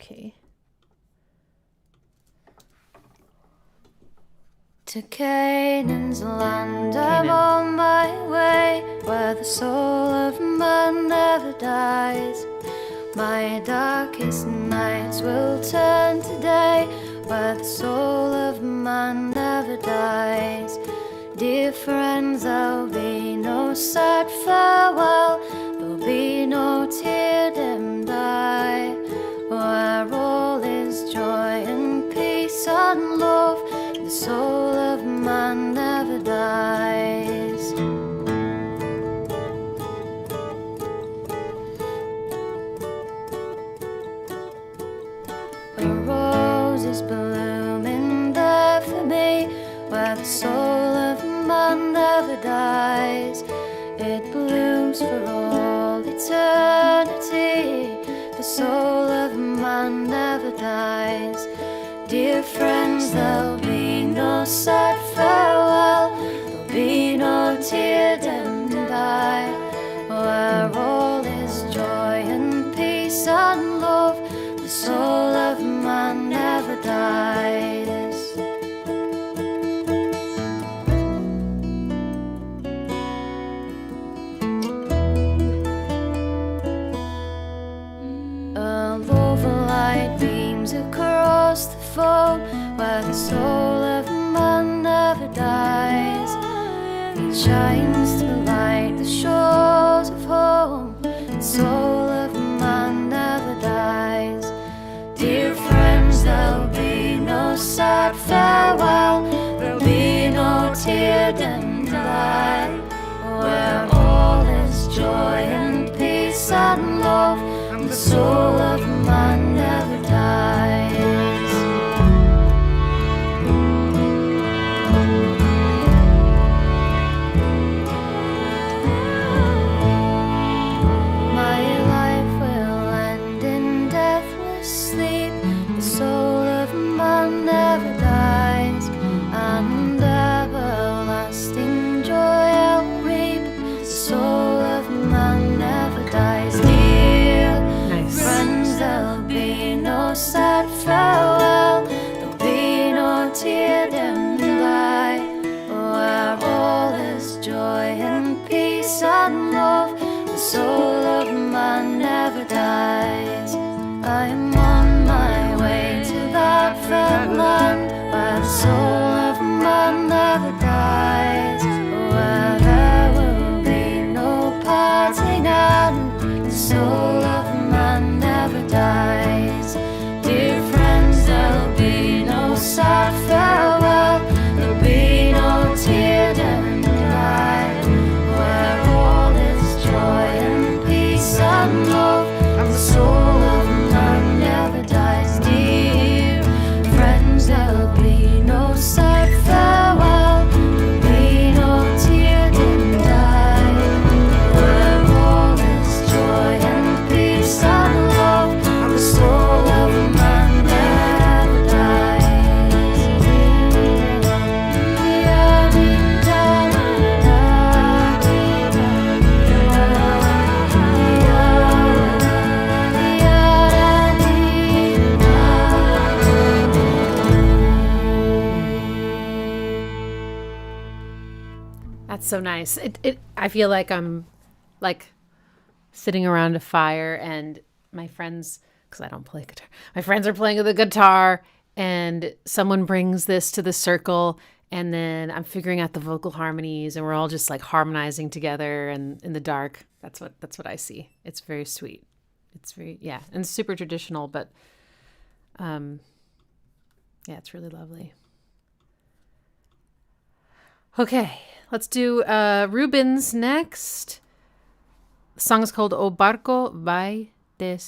A: Okay.
B: To Canaan's land I'm on my way, where the soul of man never dies. My darkest nights will turn to day, where the soul of man never dies. Dear friends, there'll be no sad farewell, there'll be no tear-dimmed eye, where all is joy and peace and love, the soul of man never dies. A rose is blooming there for me, where the soul of man never dies. It blooms for all eternity, the soul of man never dies. Dear friends, there'll be no sad farewell, there'll be no tear-dimmed eye, where all is joy and peace and love, the soul of man never dies. A love light beams across the foam, where the soul of man never dies. It shines to light the shores of home, the soul of man never dies. Dear friends, there'll be no sad farewell, there'll be no tear-dimmed eye, where all is joy and peace and love, and the soul of man never dies. My life will end in deathless sleep, the soul of man never dies, and everlasting joy I'll reap, the soul of man never dies. Dear friends, there'll be no sad farewell, there'll be no tear-dimmed eye, where all is joy and peace and love, the soul of man never dies. I'm on my way to that fair land, where the soul of man never dies, where there will be no parting and the soul of man never dies. Dear friends, there'll be no sad farewell, there'll be no tear-dimmed eye, where all is joy and peace and love, and the soul of man never dies. Dear friends, there'll be no sad farewell, there'll be no tear-dimmed eye, where all is joy and peace and love, and the soul of man never dies.
A: That's so nice. I feel like I'm like sitting around a fire and my friends, because I don't play guitar, my friends are playing the guitar and someone brings this to the circle and then I'm figuring out the vocal harmonies and we're all just like harmonizing together and in the dark. That's what I see. It's very sweet. It's very, yeah, and super traditional, but yeah, it's really lovely. Okay, let's do Rubens next. The song is called O Barco vai de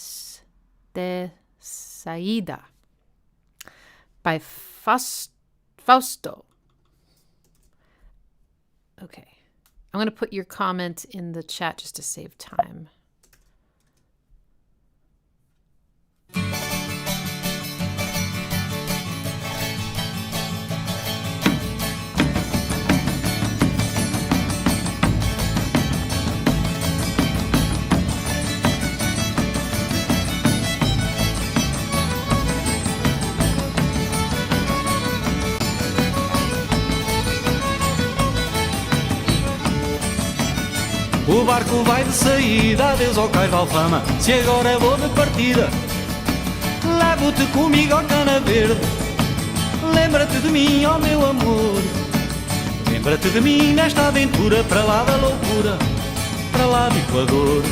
A: Saída by Fausto. Okay, I'm going to put your comment in the chat just to save time.
D: O barco vai de saída, adeus ao cais de Alfama. Se agora vou de partida, levo-te comigo ao Cana Verde. Lembra-te de mim, ó meu amor. Lembra-te de mim nesta aventura, para lá da loucura, para lá do Equador.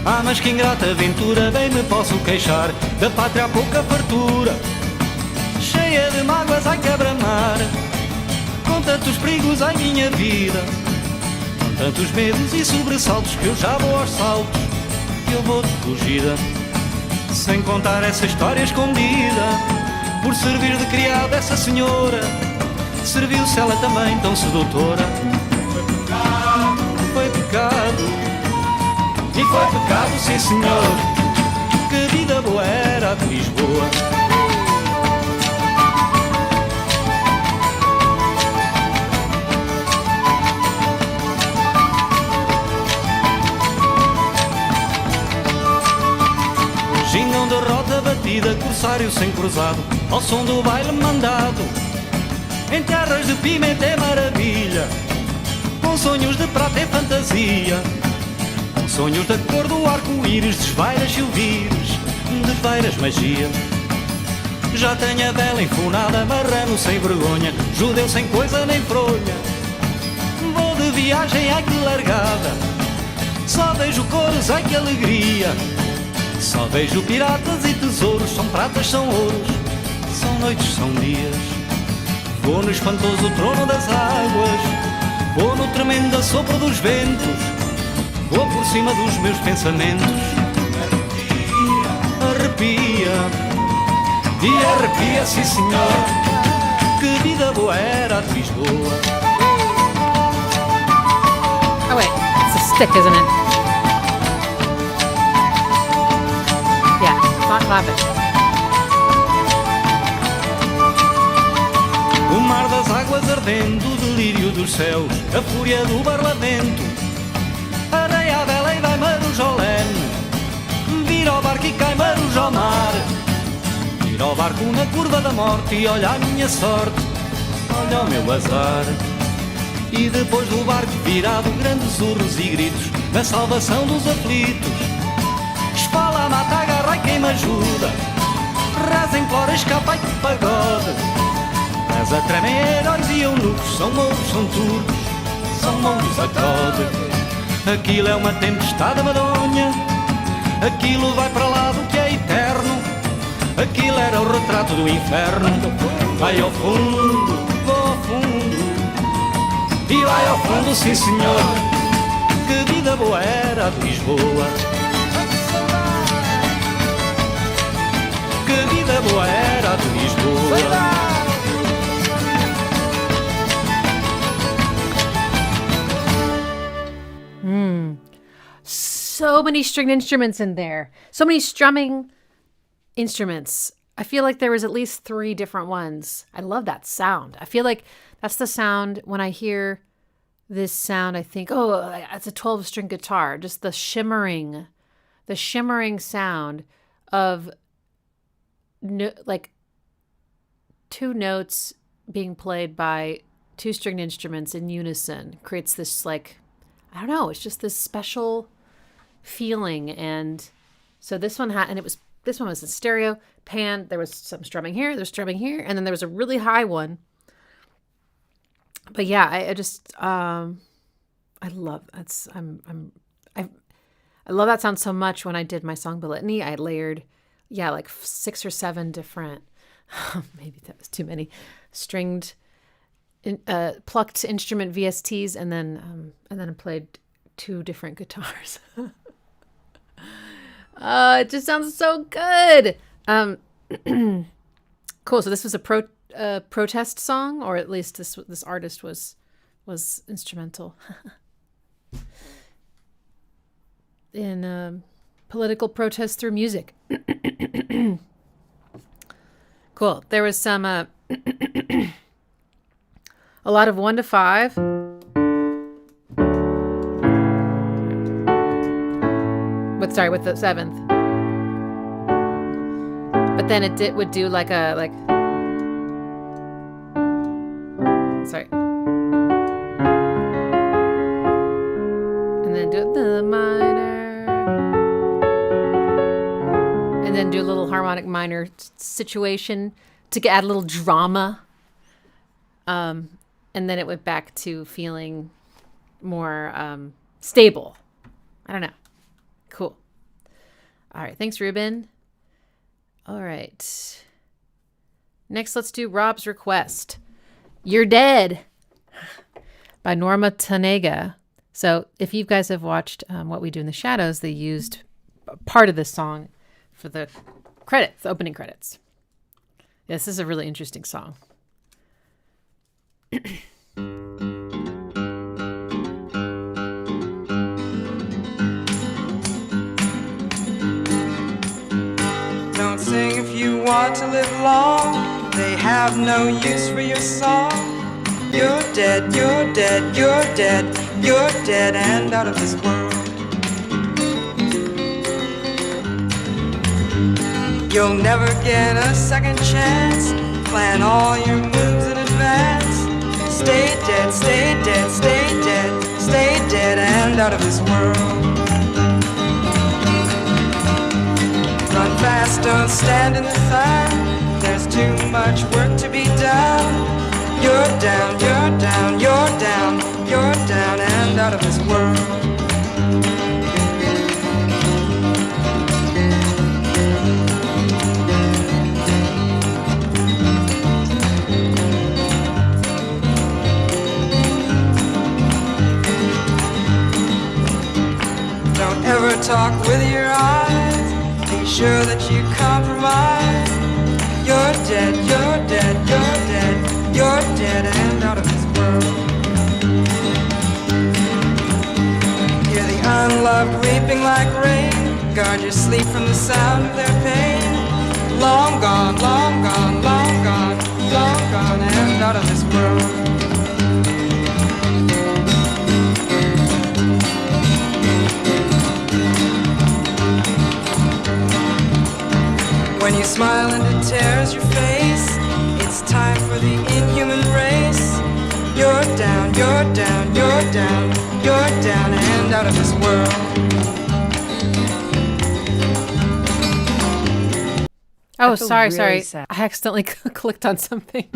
D: Ah, mas que ingrata aventura, bem me posso queixar da pátria há pouca fartura, cheia de mágoas, ai quebra-mar, com tantos perigos, ai minha vida, com tantos medos e sobressaltos, que eu já vou aos saltos, que eu vou de fugida, sem contar essa história escondida, por servir de criada essa senhora, serviu-se ela também tão sedutora. Foi pecado, e foi pecado, sim senhor, que vida boa era a de Lisboa. Gingão de roda batida, corsário sem cruzado, ao som do baile mandado, em terras de pimenta é maravilha, com sonhos de prata é fantasia, com sonhos da cor do arco-íris, desvairas silvires, de veiras magia. Já tenho a vela enfunada, marrano sem vergonha, judeu sem coisa nem fronha. Vou de viagem, ai que largada, só vejo cores, ai que alegria. Só vejo piratas e tesouros, são pratas, são ouros, são noites, são dias. Vou no espantoso trono das águas, vou no tremendo assopro dos ventos, vou por cima dos meus pensamentos. Arrepia, e arrepia, sim senhor, que vida boa era a de Lisboa.
A: Oh wait, it's a stick, isn't it? Yeah, it's not clapping.
D: O mar das águas ardendo, o delírio dos céus, a fúria do barlavento, areia a vela e vai marujolene, vira ao barco e cai marujo ao mar, vira ao barco na curva da morte e olha a minha sorte, olha o meu azar. E depois do barco virado, grandes urros e gritos, na salvação dos aflitos, espala, mata, agarra e quem me ajuda, reza, implora, escapa e que pagode. Mas a tremem heróis e eunucos, são mouros, são turcos, são mouros a code. Aquilo é uma tempestade madonha, aquilo vai para lá do que é eterno, aquilo era o retrato do inferno. Vai ao fundo, vou ao fundo, e vai ao fundo, sim senhor, que vida boa era a de Lisboa. Que vida boa era a de Lisboa.
A: So many stringed instruments in there. So many strumming instruments. I feel like there was at least 3 different ones. I love that sound. I feel like that's the sound when I hear this sound, I think, oh, it's a 12-string guitar. Just the shimmering sound of like 2 notes being played by 2 stringed instruments in unison creates this, like, I don't know, it's just this special feeling. And so this one this one was in stereo, pan, there was some strumming here, there's strumming here, and then there was a really high one. But yeah, I just I love I love that sound so much. When I did my song litany, I layered like 6 or 7 different maybe that was too many stringed plucked instrument VSTs, and then I played 2 different guitars. It just sounds so good. Cool. So this was a protest song, or at least this artist was instrumental in political protest through music. Cool. There was some a lot of 1 to 5. With the 7th. But then it would do like sorry. And then do a little harmonic minor situation to add a little drama. And then it went back to feeling more stable. I don't know. Cool. All right. Thanks, Ruben. All right. Next, let's do Rob's request. You're Dead by Norma Tanega. So if you guys have watched What We Do in the Shadows, they used part of this song for the credits, the opening credits. Yeah, this is a really interesting song.
E: Don't sing if you want to live long. They have no use for your song. You're dead, you're dead, you're dead, you're dead and out of this world. You'll never get a second chance. Plan all your moves in advance. Stay dead, stay dead, stay dead, stay dead and out of this world. Run fast, don't stand in the sun. There's too much work to be done. You're down, you're down, you're down, you're down and out of this world. Don't ever talk with your eyes. Be sure that you compromise. You're dead, you're dead, you're dead, you're dead and out of this world. Hear the unloved weeping like rain. Guard your sleep from the sound of their pain. Long gone, long gone, long gone, long gone and out of this world. When you smile and it tears your face, it's time for the inhuman race. You're down, you're down, you're down, you're down and out of this world.
A: Oh, sorry. I accidentally clicked on something.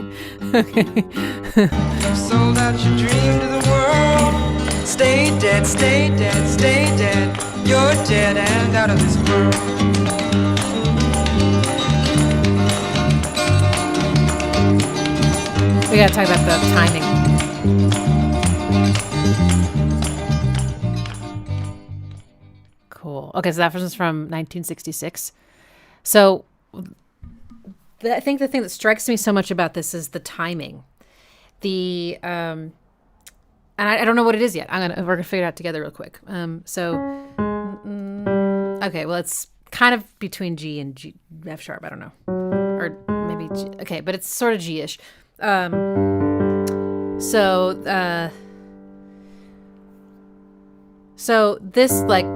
A: Okay.
E: You've sold out your dream to the world. Stay dead, stay dead, stay dead. You're dead and out of this world.
A: We gotta talk about the timing. Cool. Okay, so that was from 1966. So I think the thing that strikes me so much about this is the timing. And I don't know what it is yet. We're gonna figure it out together real quick. Okay, well, it's kind of between G and G, F sharp. I don't know, or maybe G. Okay, but it's sort of G-ish. So this like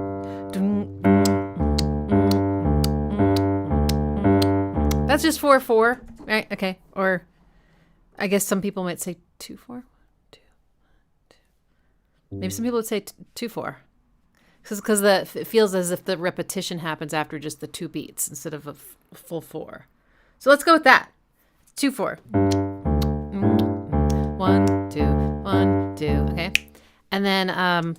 A: that's just 4/4, right? Okay, or I guess some people might say 2/4. Maybe some people would say 2/4, because it feels as if the repetition happens after just the 2 beats instead of a full 4. So let's go with that. 2/4. 1 2 1 2. Okay, and then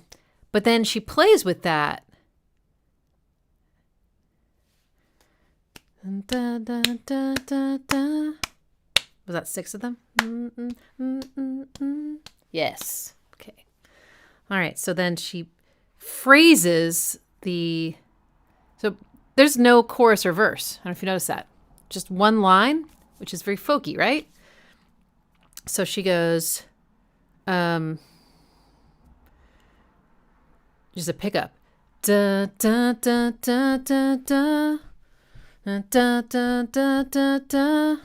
A: but then she plays with that. Da, da, da, da, da. Was that 6 of them? Yes. Okay. All right. So then she phrases the. So there's no chorus or verse. I don't know if you noticed that. Just one line, which is very folky, right? So she goes, just a pickup. Da da da da da da. Da da da da da da.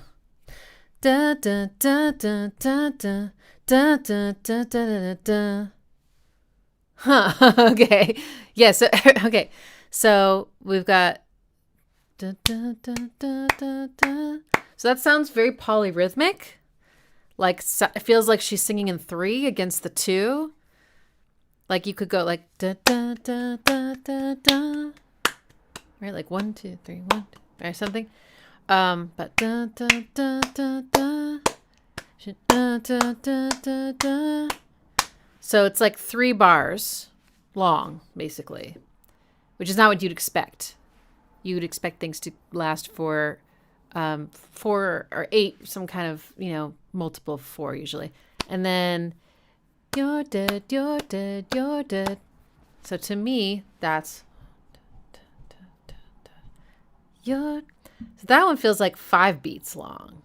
A: Da da da da da da. Da da da da da. Huh. Okay. Yeah. So okay. So we've got. Da da da da da da. So that sounds very polyrhythmic. Like it feels like she's singing in 3 against the 2. Like you could go like da da da da da da. Right, like 1 2 3 1 2. or something. But da da da da da. Da, da, da, da, da. So it's like 3 bars long, basically, which is not what you'd expect. You would expect things to last for 4 or 8, some kind of, multiple of 4 usually. And then you're dead, you're dead, you're dead. So to me, that's so that one feels like 5 beats long.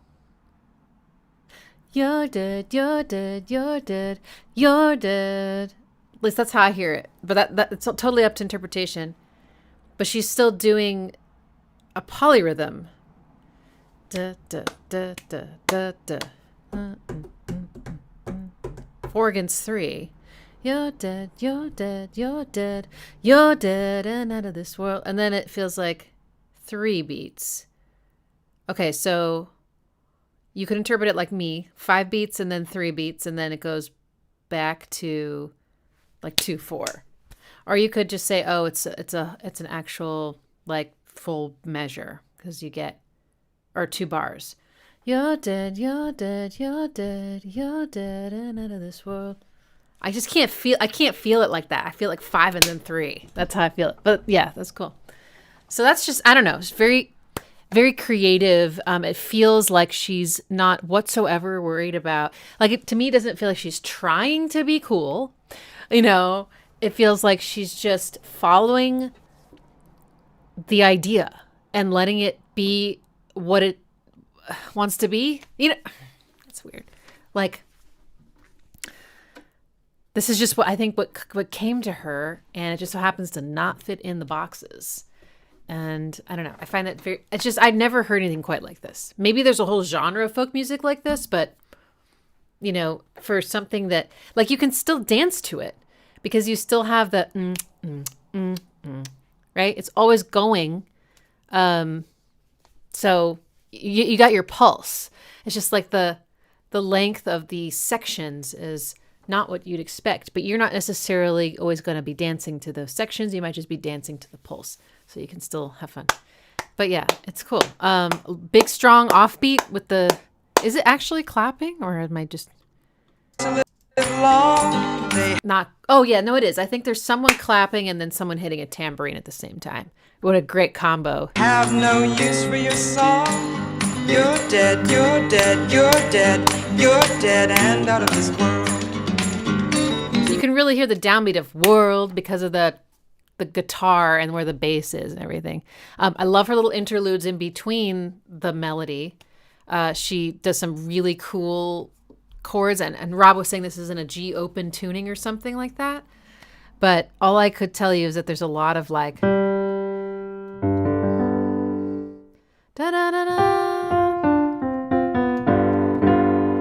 A: You're dead, you're dead, you're dead, you're dead. At least that's how I hear it. But that it's totally up to interpretation. But she's still doing a polyrhythm. Da, da, da, da, da, da. 4 against 3. You're dead, you're dead, you're dead, you're dead and out of this world. And then it feels like 3 beats. Okay, so you could interpret it like me, 5 beats and then 3 beats, and then it goes back to like 2/4. Or you could just say, oh, it's an actual like full measure, because you get, or 2 bars. You're dead, you're dead, you're dead, you're dead and out of this world. I can't feel it like that. I feel like 5 and then 3. That's how I feel it. But yeah, that's cool. So that's just, I don't know. It's very, very creative. It feels like she's not whatsoever worried about, like, to me, it doesn't feel like she's trying to be cool. It feels like she's just following the idea and letting it be what it wants to be. It's weird. Like, this is just what I think what came to her, and it just so happens to not fit in the boxes. And I don't know. I find that I'd never heard anything quite like this. Maybe there's a whole genre of folk music like this, but, for something that, like, you can still dance to it because you still have the, right? It's always going. So you got your pulse. It's just like the length of the sections is not what you'd expect, but you're not necessarily always going to be dancing to those sections. You might just be dancing to the pulse, so you can still have fun. But yeah, it's cool. Big, strong offbeat with the, is it actually clapping, or am I just not? Oh yeah, no, it is. I think there's someone clapping and then someone hitting a tambourine at the same time. What a great combo.
E: Have no use for your song. You're dead, you're dead, you're dead, you're dead and out of this world.
A: You can really hear the downbeat of world because of the guitar and where the bass is and everything. I love her little interludes in between the melody. She does some really cool chords, and Rob was saying this is in a G open tuning or something like that. But all I could tell you is that there's a lot of like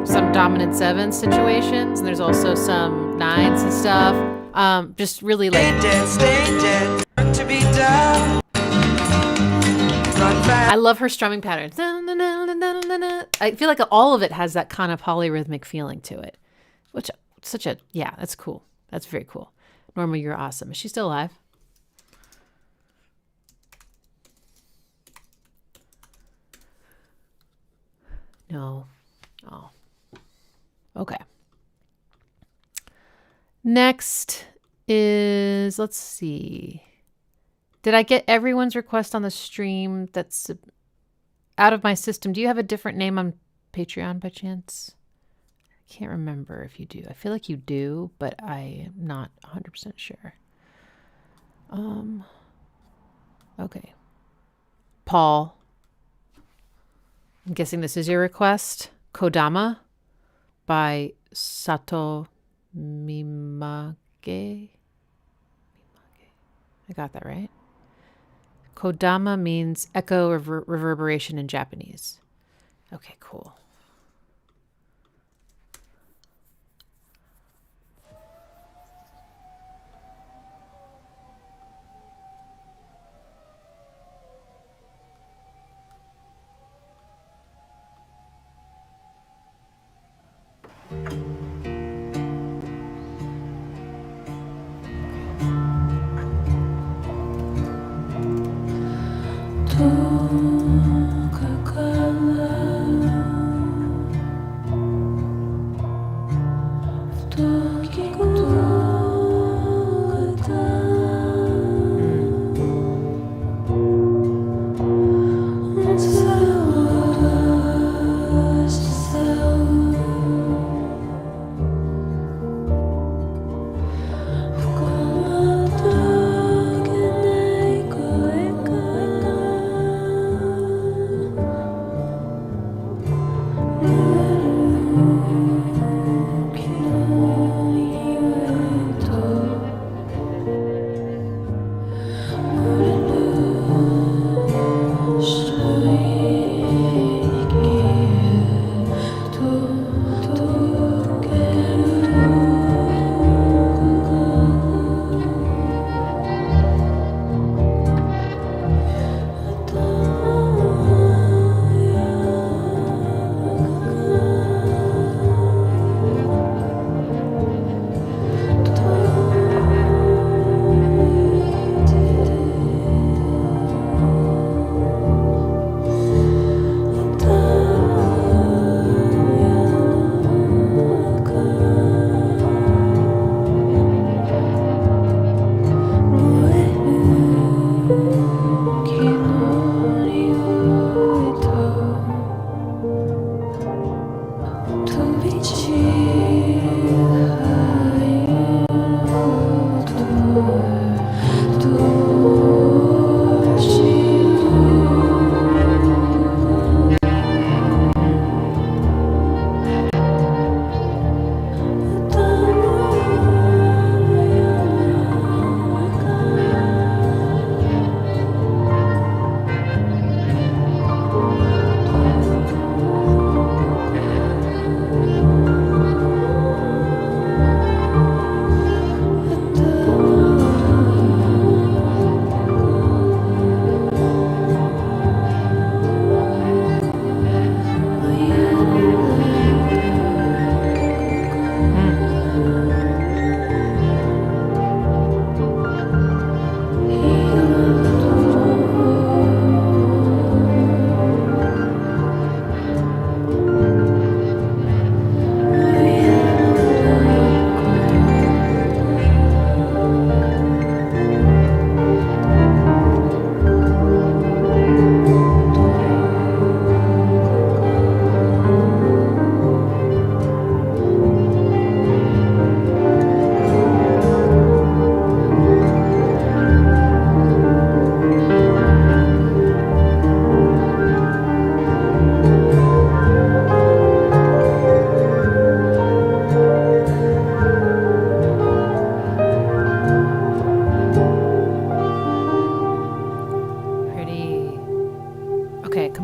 A: some dominant 7 situations, and there's also some 9s and stuff. Just really like
E: Stay dead, to be done. Run fast.
A: I love her strumming patterns. I feel like all of it has that kind of polyrhythmic feeling to it, which that's cool. That's very cool. Norma, you're awesome. Is she still alive? No. Oh. Okay. Next is, let's see. Did I get everyone's request on the stream that's out of my system? Do you have a different name on Patreon by chance? I can't remember if you do. I feel like you do, but I am not 100% sure. Okay. Paul. I'm guessing this is your request. Kodama by Satomimagae. I got that right. Kodama means echo reverberation in Japanese. Okay, cool.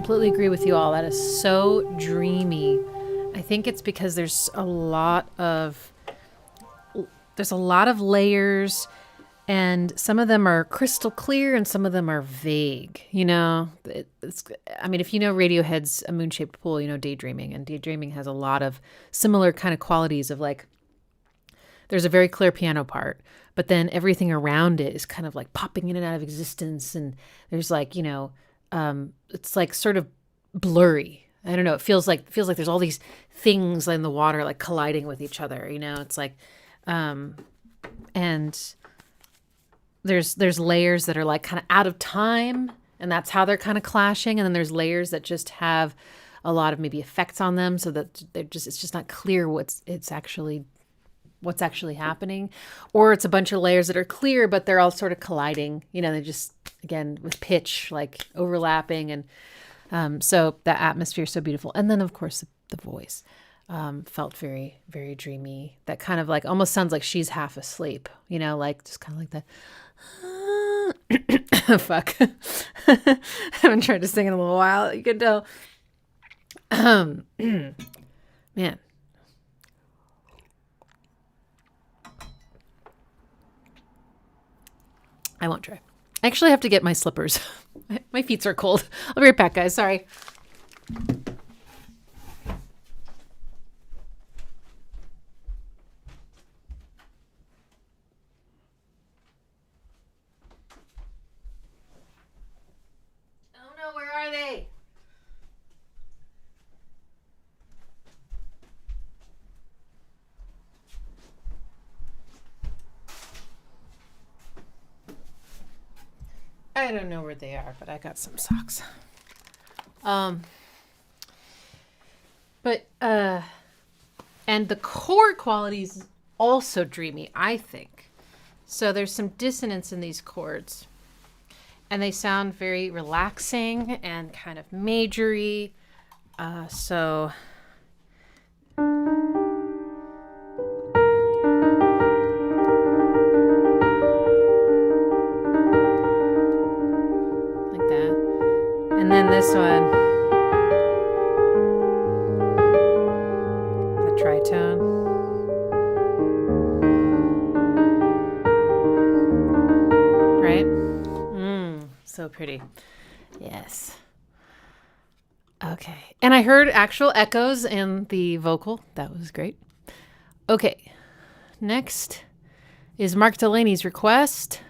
A: completely agree with you all. That is so dreamy. I think it's because there's a lot of layers, and some of them are crystal clear and some of them are vague. You know, I mean, if you know Radiohead's A Moon-Shaped Pool, you know Daydreaming, and Daydreaming has a lot of similar kind of qualities of like, there's a very clear piano part, but then everything around it is kind of like popping in and out of existence. And there's like, you know, it's like sort of blurry. I don't know. It feels like there's all these things in the water, like colliding with each other, you know, it's like, and there's layers that are like kind of out of time, and that's how they're kind of clashing. And then there's layers that just have a lot of maybe effects on them, so that it's just not clear what's actually happening. Or it's a bunch of layers that are clear, but they're all sort of colliding, you know, they just, again, with pitch, like overlapping. And so that atmosphere is so beautiful. And then of course the voice felt very, very dreamy. That kind of like almost sounds like she's half asleep, you know, like just kind of like that. Fuck. I haven't tried to sing in a little while. You can tell. Man. I won't try. I actually have to get my slippers. My feet are cold. I'll be right back, guys. Sorry. I don't know where they are, but I got some socks. And the chord quality is also dreamy, I think. So there's some dissonance in these chords. And they sound very relaxing and kind of majory. So... like that. And then this one. The tritone. Right? So pretty. Yes. Okay. And I heard actual echoes in the vocal. That was great. Okay. Next is Mark Delaney's request.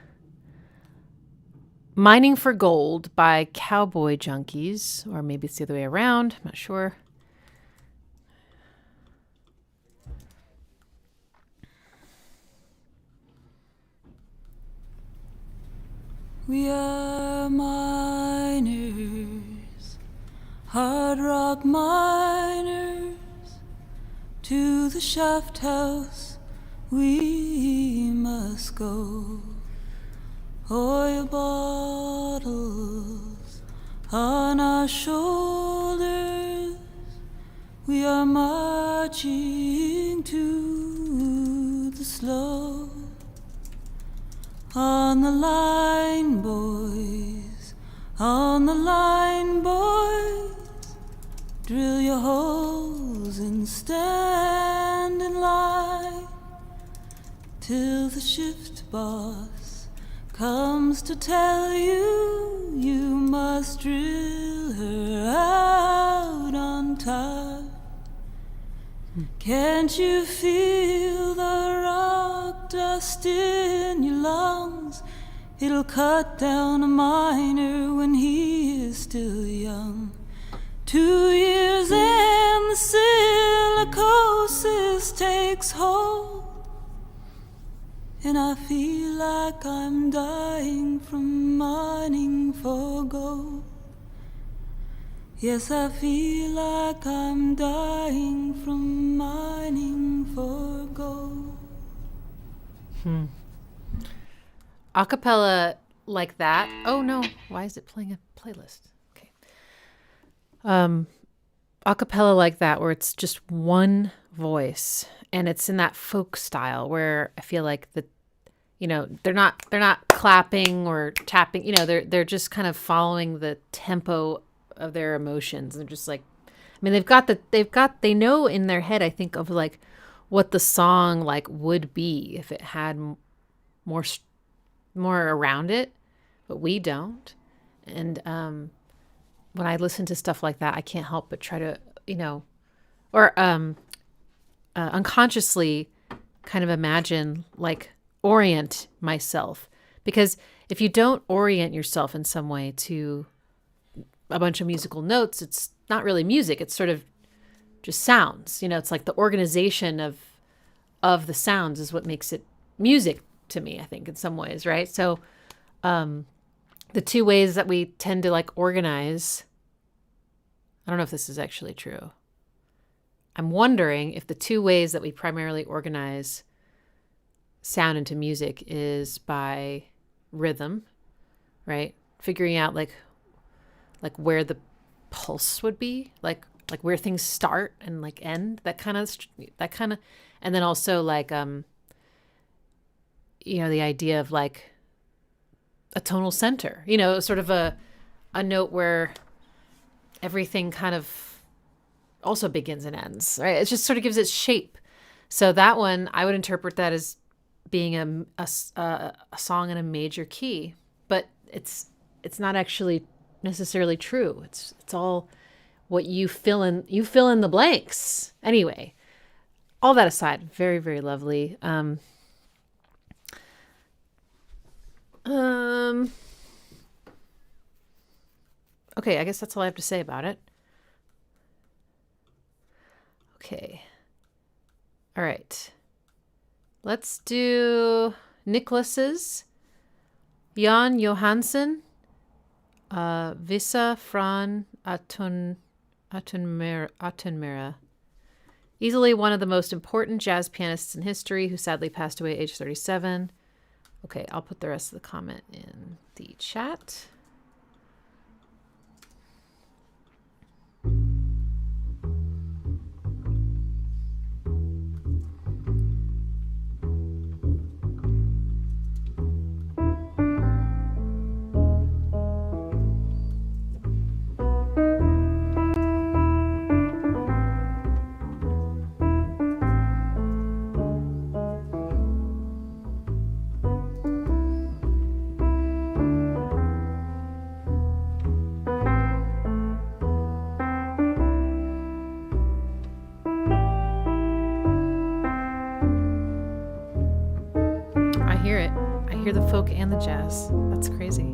A: Mining for Gold by Cowboy Junkies. Or maybe it's the other way around. I'm not sure.
B: We are miners, hard rock miners. To the shaft house we must go. Oil bottles on our shoulders. We are marching to the slow. On the line, boys, on the line, boys, drill your holes and stand in line till the shift boss comes to tell you you must drill her out on time. Can't you feel the rock dust in your lungs? It'll cut down a miner when he is still young. 2 years and the silicosis takes hold, and I feel like I'm dying from mining for gold. Yes, I feel like I'm dying from mining for gold.
A: Acapella like that. Oh no, why is it playing a playlist? Okay. Acapella like that, where it's just one voice, and it's in that folk style where I feel like they're not clapping or tapping. They're just kind of following the tempo of their emotions. They're just like, I mean, they know in their head, I think, of like what the song like would be if it had more around it, but we don't. And when I listen to stuff like that, I can't help but try to, unconsciously kind of imagine, like, orient myself. Because if you don't orient yourself in some way to a bunch of musical notes, it's not really music. It's sort of just sounds. It's like the organization of the sounds is what makes it music to me, I think, in some ways, right? So the two ways that we tend to like organize, I don't know if this is actually true. I'm wondering if the two ways that we primarily organize sound into music is by rhythm, right? Figuring out like where the pulse would be, like where things start and like end, that kind of, and then also like, the idea of like a tonal center, sort of a note where everything kind of also begins and ends, right? It just sort of gives it shape. So that one, I would interpret that as being a song in a major key, but it's not actually necessarily true. It's all what you fill in the blanks. Anyway, all that aside, very, very lovely. Okay, I guess that's all I have to say about it. Okay. All right. Let's do Nicholas's Jan Johansson Vissa från Utanmyra. Easily one of the most important jazz pianists in history, who sadly passed away at age 37. Okay, I'll put the rest of the comment in the chat. I hear the folk and the jazz. That's crazy.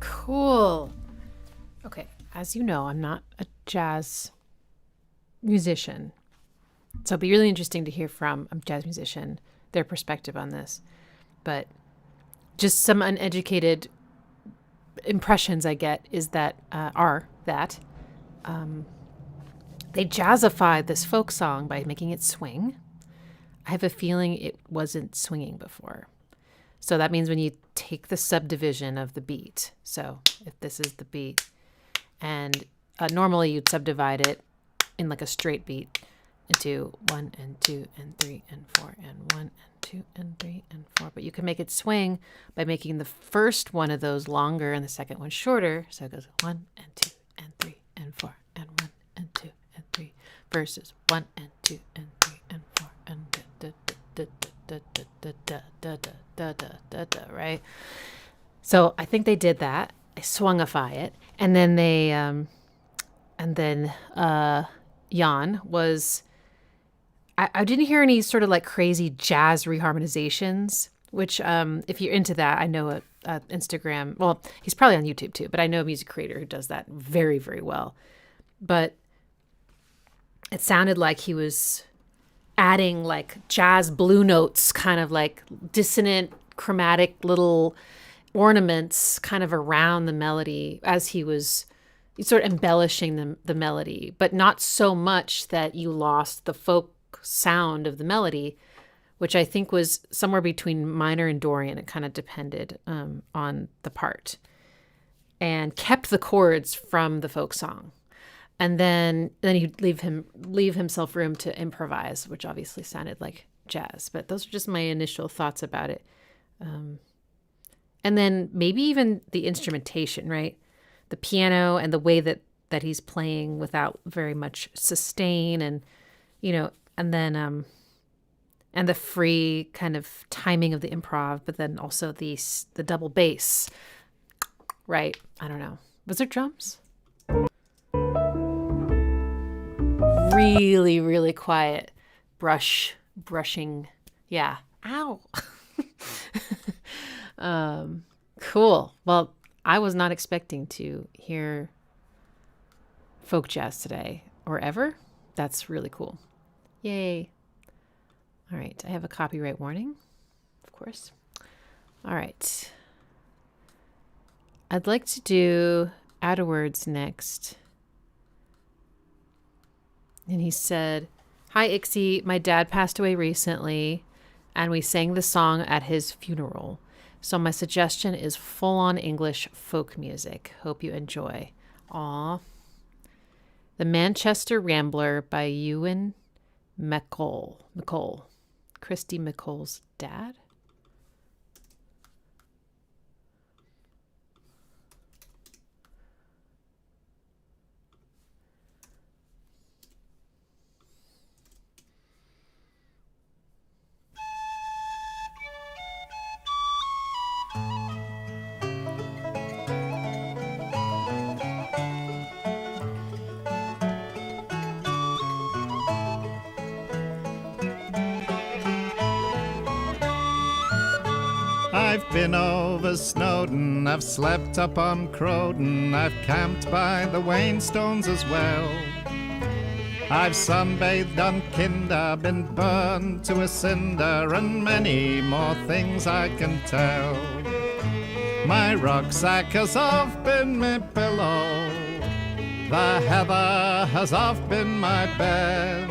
A: Cool. Okay, as you know, I'm not a jazz musician. So it'll be really interesting to hear from a jazz musician, their perspective on this. But just some uneducated impressions I get is that they jazzified this folk song by making it swing. I have a feeling it wasn't swinging before. So that means when you take the subdivision of the beat, so if this is the beat, and normally you'd subdivide it in like a straight beat into 1 and 2 and 3 and 4 and 1 and 2 and 3 and 4. But you can make it swing by making the first one of those longer and the second one shorter. So it goes 1 and 2 and 3 and 4 and 1 and 2 and 3 versus 1 and 2 and 3 and 4 and right? So I think they did that. They swungify it, and then Jan was. I didn't hear any sort of like crazy jazz reharmonizations, which if you're into that, I know Instagram. Well, he's probably on YouTube too, but I know a music creator who does that very, very well. But it sounded like he was adding like jazz blue notes, kind of like dissonant chromatic little ornaments kind of around the melody as he was sort of embellishing the melody, but not so much that you lost the folk sound of the melody, which I think was somewhere between minor and Dorian. It kind of depended on the part, and kept the chords from the folk song. And then he'd leave himself room to improvise, which obviously sounded like jazz. But those are just my initial thoughts about it. And then maybe even the instrumentation, right? The piano and the way that he's playing without very much sustain, and and then and the free kind of timing of the improv, but then also the double bass, right? I don't know. Was there drums? Really, really quiet brushing. Yeah. Ow. Cool. Well, I was not expecting to hear folk jazz today or ever. That's really cool. Yay. All right. I have a copyright warning, of course. All right. I'd like to do Adwords next. And he said, "Hi, Ixie. My dad passed away recently, and we sang the song at his funeral. So my suggestion is full-on English folk music. Hope you enjoy." Aw. The Manchester Rambler by Ewan MacColl. Christy MacColl's dad?
F: I've been over Snowdon, I've slept up on Crowden, I've camped by the Wainstones as well. I've sunbathed on Kinder, been burned to a cinder, and many more things I can tell. My rucksack has oft been my pillow, the heather has oft been my bed,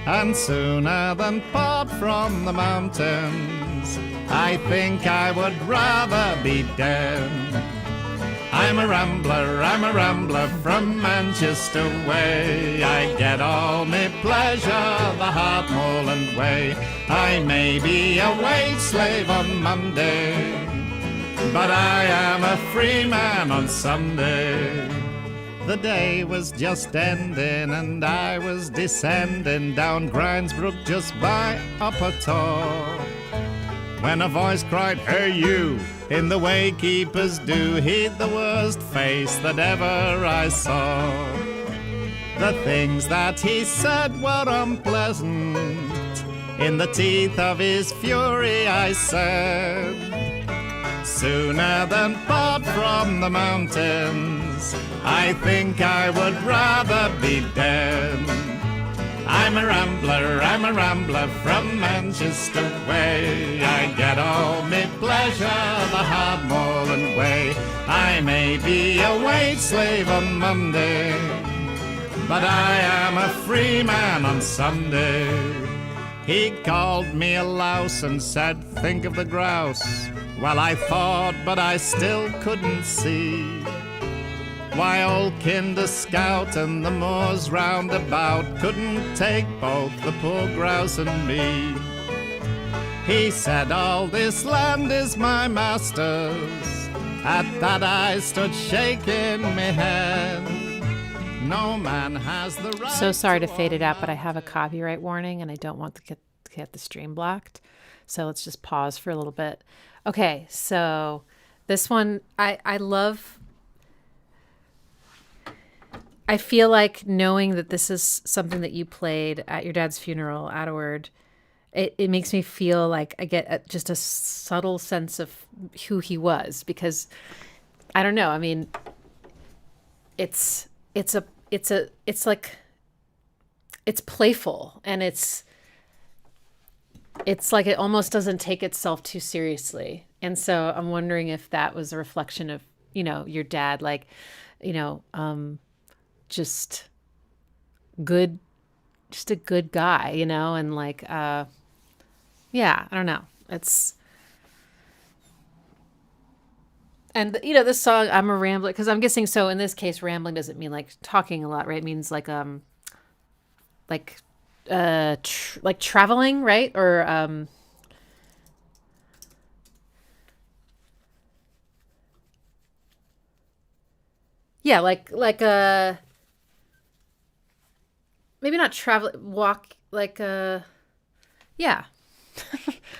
F: and sooner than part from the mountains, I think I would rather be dead. I'm a rambler from Manchester way. I get all me pleasure the Hartmoreland way. I may be a wage slave on Monday, but I am a free man on Sunday. The day was just ending and I was descending down Grindsbrook just by Upper Tor, when a voice cried, "Hey you," in the way keepers do. He'd the worst face that ever I saw. The things that he said were unpleasant. In the teeth of his fury I said, "Sooner than part from the mountains, I think I would rather be dead." I'm a rambler from Manchester way. I get all me pleasure the hard-moorland way. I may be a wage slave on Monday, but I am a free man on Sunday. He called me a louse and said, think of the grouse. Well, I thought, but I still couldn't see why old Kinder Scout and the moors round about couldn't take both the poor grouse and me. He said, all this land is my master's. At that I stood shaking me head. No man has the right.
A: So sorry to fade it out, but I have a copyright warning and I don't want to get the stream blocked. So let's just pause for a little bit. Okay, so this one I love. I feel like knowing that this is something that you played at your dad's funeral, Adward, it makes me feel like I get just a subtle sense of who he was, because I don't know. I mean, it's playful, and it's like it almost doesn't take itself too seriously. And so I'm wondering if that was a reflection of, your dad, like, just a good guy, and like, yeah, I don't know. And this song, I'm a rambler, because I'm guessing, so in this case, rambling doesn't mean like talking a lot, right? It means like traveling, right? Or, yeah, like maybe not travel, walk, like, yeah.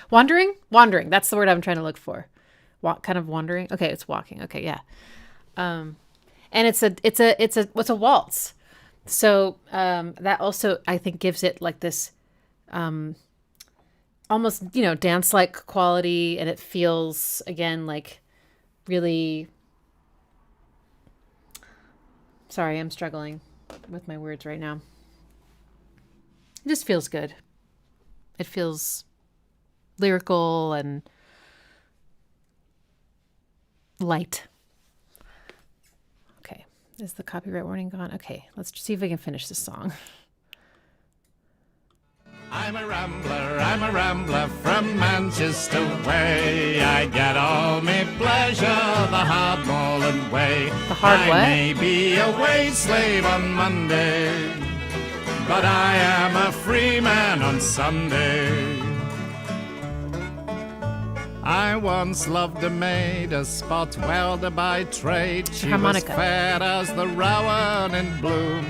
A: Wandering. That's the word I'm trying to look for. Kind of wandering. Okay. It's walking. Okay. Yeah. And it's a waltz. So, that also, I think, gives it like this, almost, dance-like quality. And it feels, again, like really, sorry, I'm struggling with my words right now. It just feels good. It feels lyrical and light. Okay. Is the copyright warning gone? Okay. Let's see if we can finish this song.
F: I'm a rambler from Manchester way. I get all me pleasure the hard-moorland way.
A: The hard what?
F: I may be a wage slave on Monday, but I am a free man on Sunday. I once loved a maid, a spot welder by trade. She
A: Harmonica.
F: was fair as the rowan in bloom,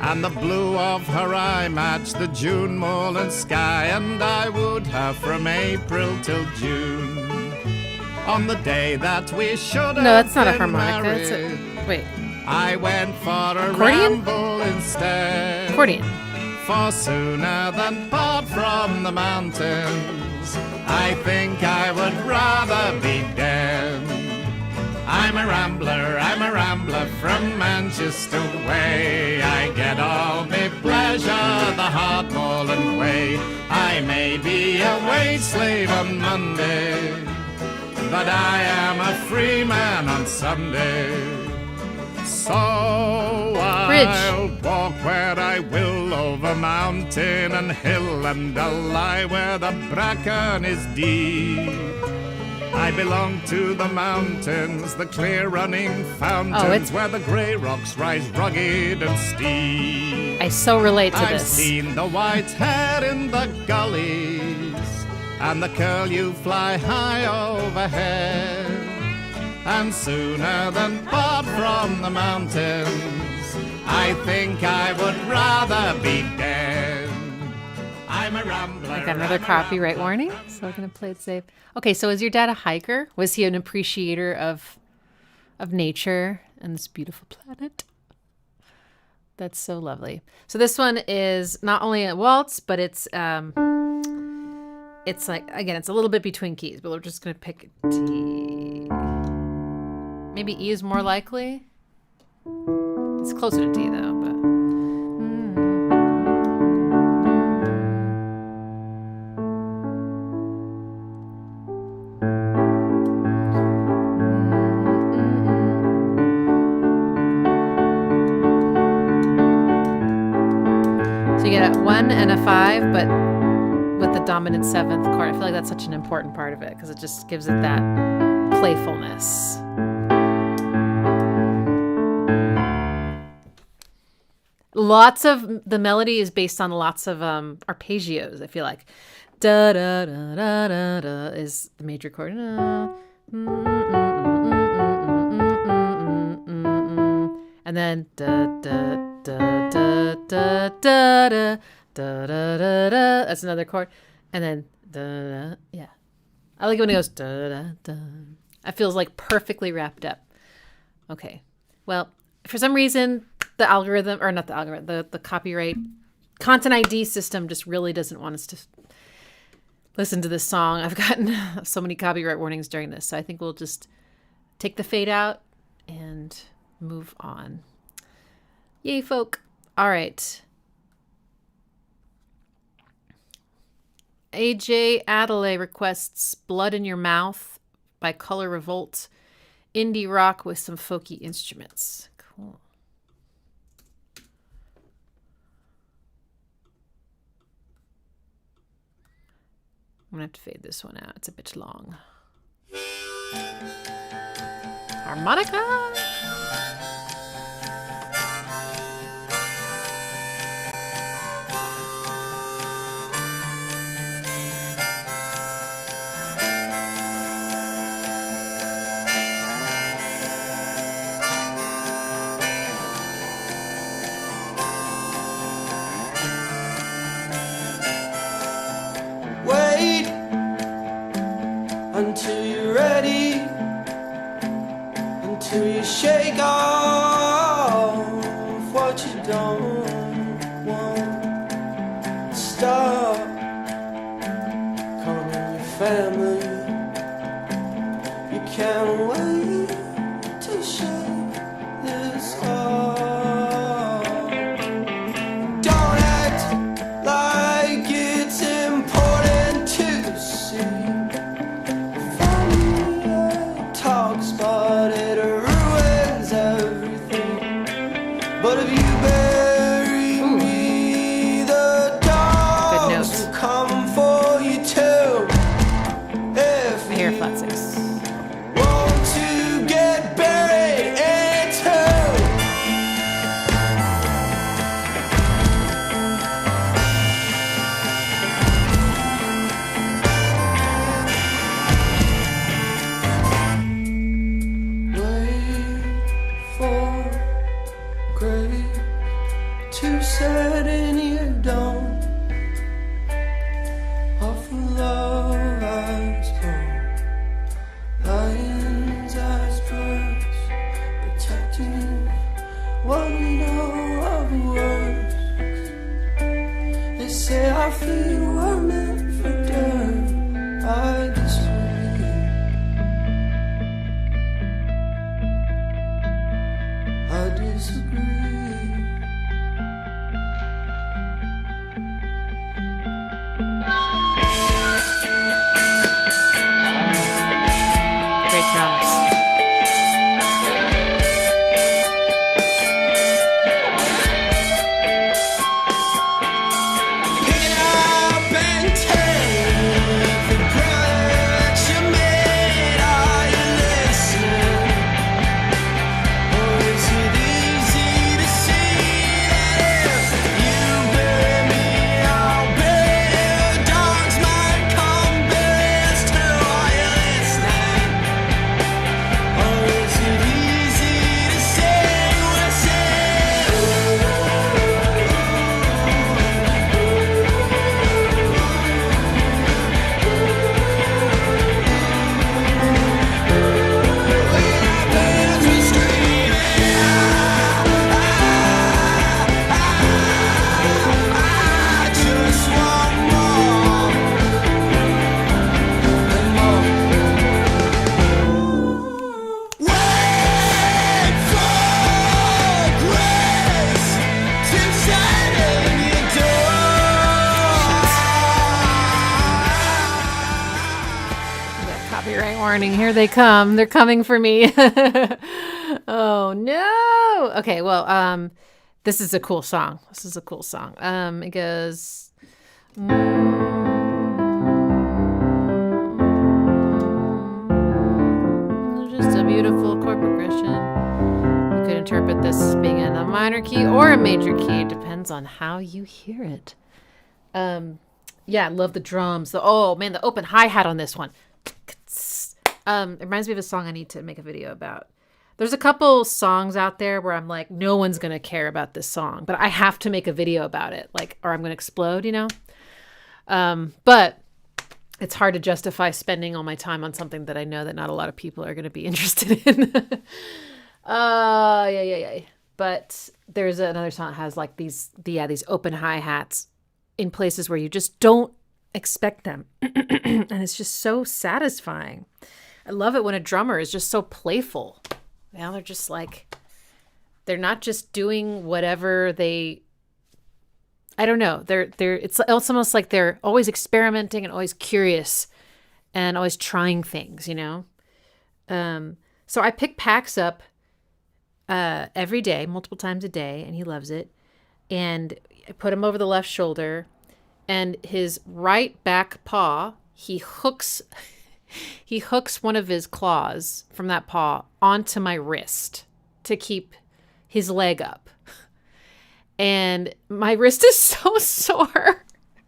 F: and the blue of her eye matched the June moorland sky, and I wooed her from April till June. On the day that we should have
A: that's not a
F: been
A: harmonica.
F: married,
A: Wait.
F: I went for a
A: Accordion?
F: ramble instead.
A: Accordion.
F: For sooner than part from the mountains, I think I would rather be dead. I'm a rambler from Manchester way. I get all me pleasure the hard-moorland way. I may be a wage slave on Monday, but I am a free man on Sunday. So I'll walk where I will, over mountain and hill, and I'll lie where the bracken is deep. I belong to the mountains, the clear running fountains, where the grey rocks rise rugged and steep.
A: I so relate to
F: I've
A: this.
F: seen the white hair in the gullies, and the curl you fly high overhead. And sooner than part from the mountains, I think I would rather be dead. I'm a rambler.
A: I got another copyright warning, so we're going to play it safe. Okay, so is your dad a hiker? Was he an appreciator of nature and this beautiful planet? That's so lovely. So this one is not only a waltz, but it's like, again, it's a little bit between keys, but we're just going to pick D. Maybe E is more likely. It's closer to D though, but. get a 1 and a 5, but with the dominant 7th chord. I feel like that's such an important part of it because it just gives it that playfulness. Lots of the melody is based on lots of arpeggios. I feel like da da da da da da is the major chord, and then da da da da da da da da da da. That's another chord, and then da. Yeah, I like it when it goes da da da. It feels like perfectly wrapped up. Okay, well, for some reason, the algorithm, or not the algorithm, the copyright content ID system just really doesn't want us to listen to this song. I've gotten so many copyright warnings during this, so I think we'll just take the fade out and move on. Yay, folk. All right. AJ Adelaide requests Blood in Your Mouth by Color Revolt. Indie rock with some folky instruments. Cool. I'm going to have to fade this one out. It's a bit long. Harmonica!
E: Until you're ready, until you shake off what you don't want. Stop calling your family. You can't wait to shake this off. Don't act like it's important to see. Talks, but it ruins everything. But if you bury me, the dogs will come for you too. If
A: I hear flat 6.
E: Want to get buried in two. Set in your dome of love eyes gone, lion's eyes birds protecting what we know of words. They say our feet were meant for dirt. I disagree. I disagree.
A: Here they come. They're coming for me. Oh no. Okay, well, This is a cool song. It goes. Just a beautiful chord progression. You could interpret this being in a minor key or a major key. It depends on how you hear it. Yeah, I love the drums. The open hi-hat on this one. It reminds me of a song I need to make a video about. There's a couple songs out there where I'm like, no one's going to care about this song, but I have to make a video about it, like, or I'm going to explode, you know? But it's hard to justify spending all my time on something that I know that not a lot of people are going to be interested in. Yeah. But there's another song that has like these open hi-hats in places where you just don't expect them. And it's just so satisfying. I love it when a drummer is just so playful. You know, they're just like, they're not just doing whatever I don't know. It's almost like they're always experimenting and always curious and always trying things, you know? So I pick Pax up every day, multiple times a day, and he loves it. And I put him over the left shoulder, and his right back paw, he hooks one of his claws from that paw onto my wrist to keep his leg up. And my wrist is so sore.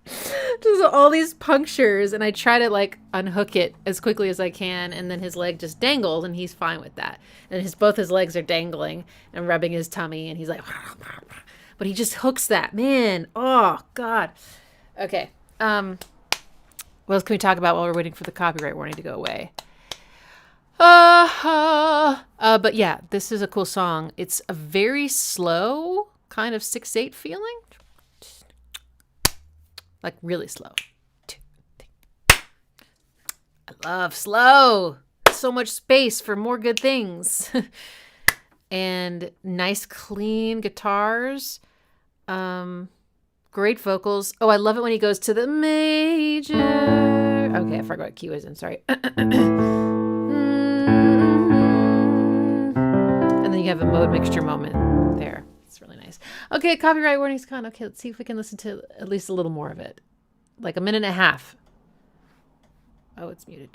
A: Just all these punctures, and I try to like unhook it as quickly as I can, and then his leg just dangles, and he's fine with that. And both his legs are dangling and rubbing his tummy, and he's like, but he just hooks that. Man, oh God. Okay. What else can we talk about while we're waiting for the copyright warning to go away? But yeah, this is a cool song. It's a very slow kind of 6/8 feeling. Like really slow. I love slow. So much space for more good things. And nice clean guitars. Great vocals. Oh, I love it when he goes to the major. Okay, I forgot what key was in. Sorry. And then you have a mode mixture moment there. It's really nice. Okay, copyright warning's gone. Okay, let's see if we can listen to at least a little more of it. Like a minute and a half. Oh, it's muted.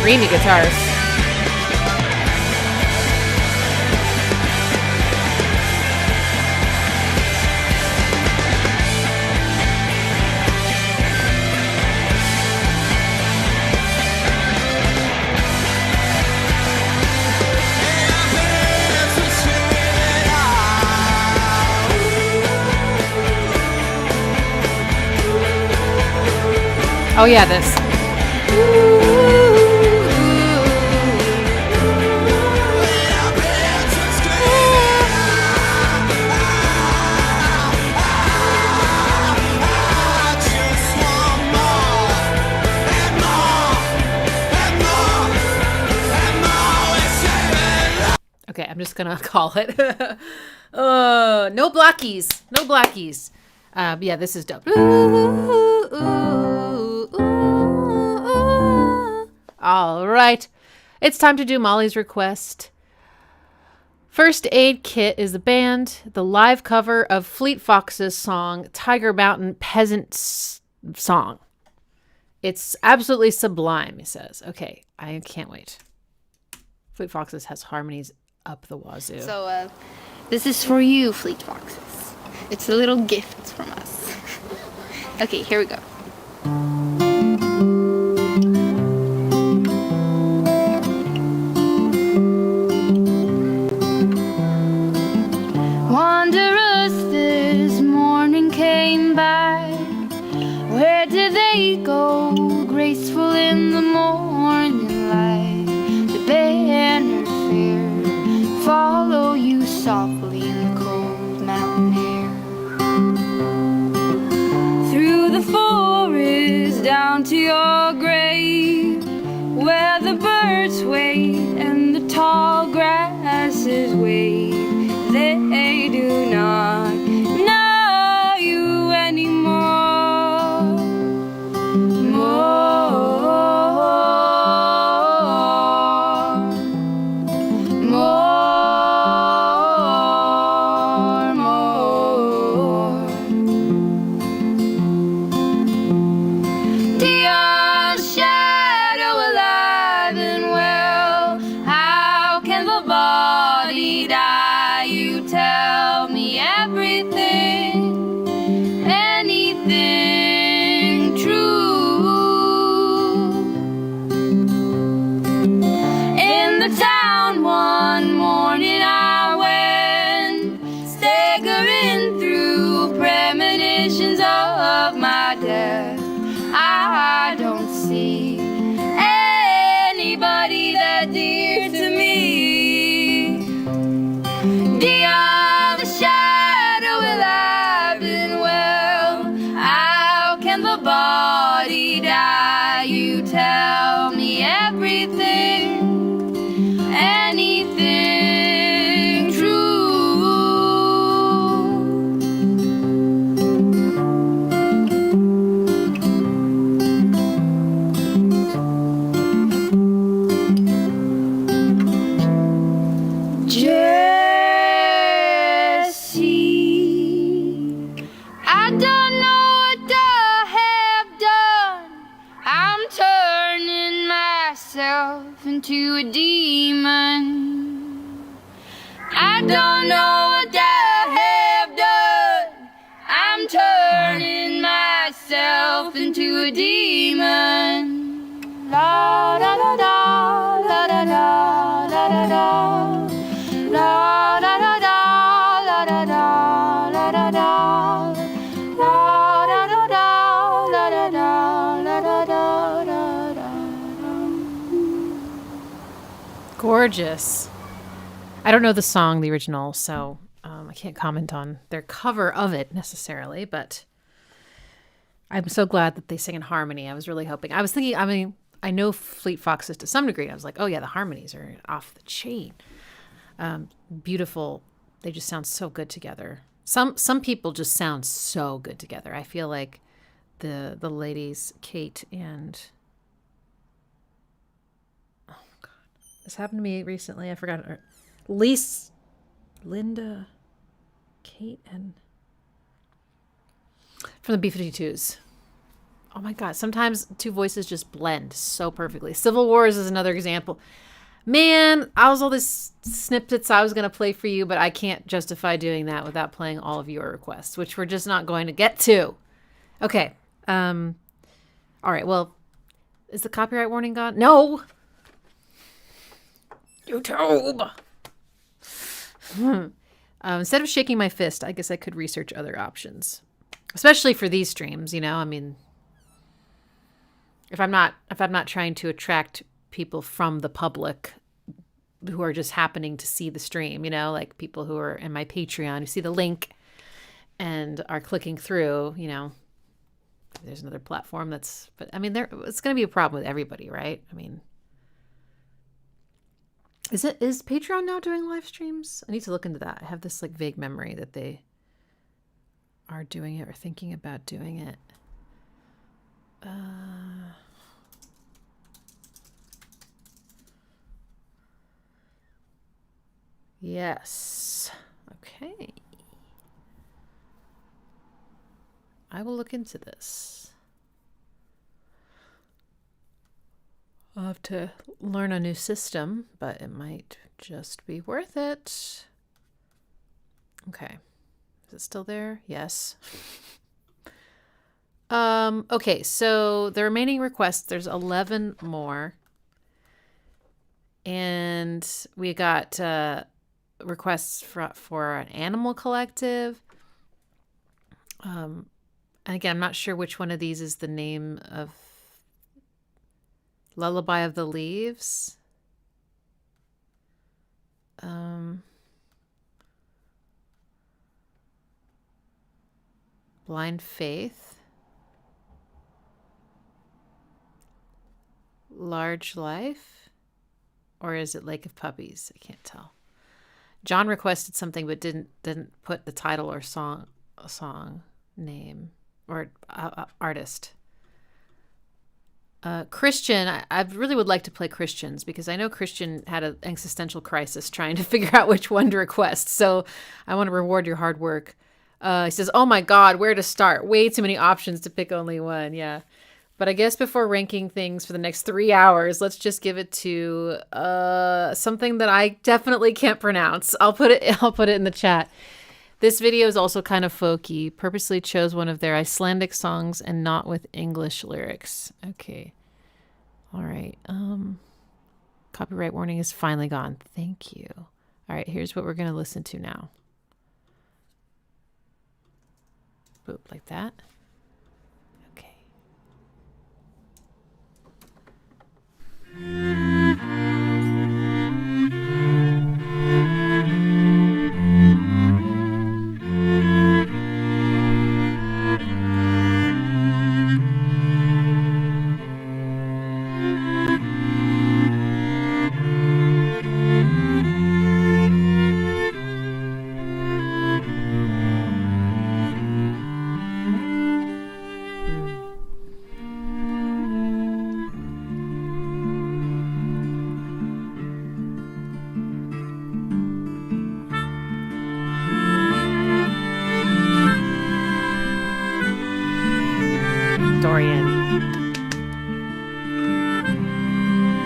A: Screamy guitars. Oh yeah, this. Okay, I'm just gonna call it. No blockies. No blockies. Yeah, this is dope. All right. It's time to do Molly's request. First Aid Kit is the band, the live cover of Fleet Foxes' song, Tiger Mountain Peasant Song. It's absolutely sublime, he says. Okay, I can't wait. Fleet Foxes has harmonies up the wazoo.
G: So, this is for you, Fleet Foxes. It's a little gift from us. Okay, here we go. Wanderers this morning came by. Where did they go? Graceful in the morning light. The banner fair follow you softly in the cold mountain air. Through the forest down to your grave, where the birds wait and the tall grasses wave. They do not know you anymore. into a demon. I don't know what I have done. I'm turning myself into a demon. La da da da, la da da, la da da. La da da da, la da da, la da da. La da da da, la da da, la da da.
A: Gorgeous. I don't know the song, the original, so I can't comment on their cover of it necessarily, but I'm so glad that they sing in harmony. I was really hoping. I was thinking, I mean, I know Fleet Foxes to some degree. I was like, oh yeah, the harmonies are off the chain. Beautiful. They just sound so good together. Some people just sound so good together. I feel like the ladies, Kate and this happened to me recently. I forgot her. Lise, Linda, Kate, and from the B-52s. Oh my God. Sometimes two voices just blend so perfectly. Civil Wars is another example. Man, I was all this snippets I was going to play for you, but I can't justify doing that without playing all of your requests, which we're just not going to get to. Okay. All right. Well, is the copyright warning gone? No. YouTube. Instead of shaking my fist, I guess I could research other options, especially for these streams. You know, I mean, if I'm not trying to attract people from the public who are just happening to see the stream, you know, like people who are in my Patreon who see the link and are clicking through, you know, there's another platform but I mean, it's going to be a problem with everybody, right? I mean, is Patreon now doing live streams? I need to look into that. I have this like vague memory that they are doing it or thinking about doing it. Yes. Okay. I will look into this. I'll have to learn a new system, but it might just be worth it. Okay. Is it still there? Yes. Okay, so the remaining requests, there's 11 more. And we got requests for an animal collective. And again, I'm not sure which one of these is the name of Lullaby of the Leaves. Blind Faith. Large Life. Or is it Lake of Puppies? I can't tell. John requested something but didn't put the title or song name or artist. Christian, I really would like to play Christians because I know Christian had an existential crisis trying to figure out which one to request. So I want to reward your hard work. He says, oh my God, where to start? Way too many options to pick only one. Yeah. But I guess before ranking things for the next 3 hours, let's just give it to something that I definitely can't pronounce. I'll put it in the chat. This video is also kind of folky. Purposely chose one of their Icelandic songs and not with English lyrics. Okay. All right. Copyright warning is finally gone. Thank you. All right, here's what we're going to listen to now. Boop, like that. Okay.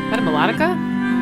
A: Is that a melodica?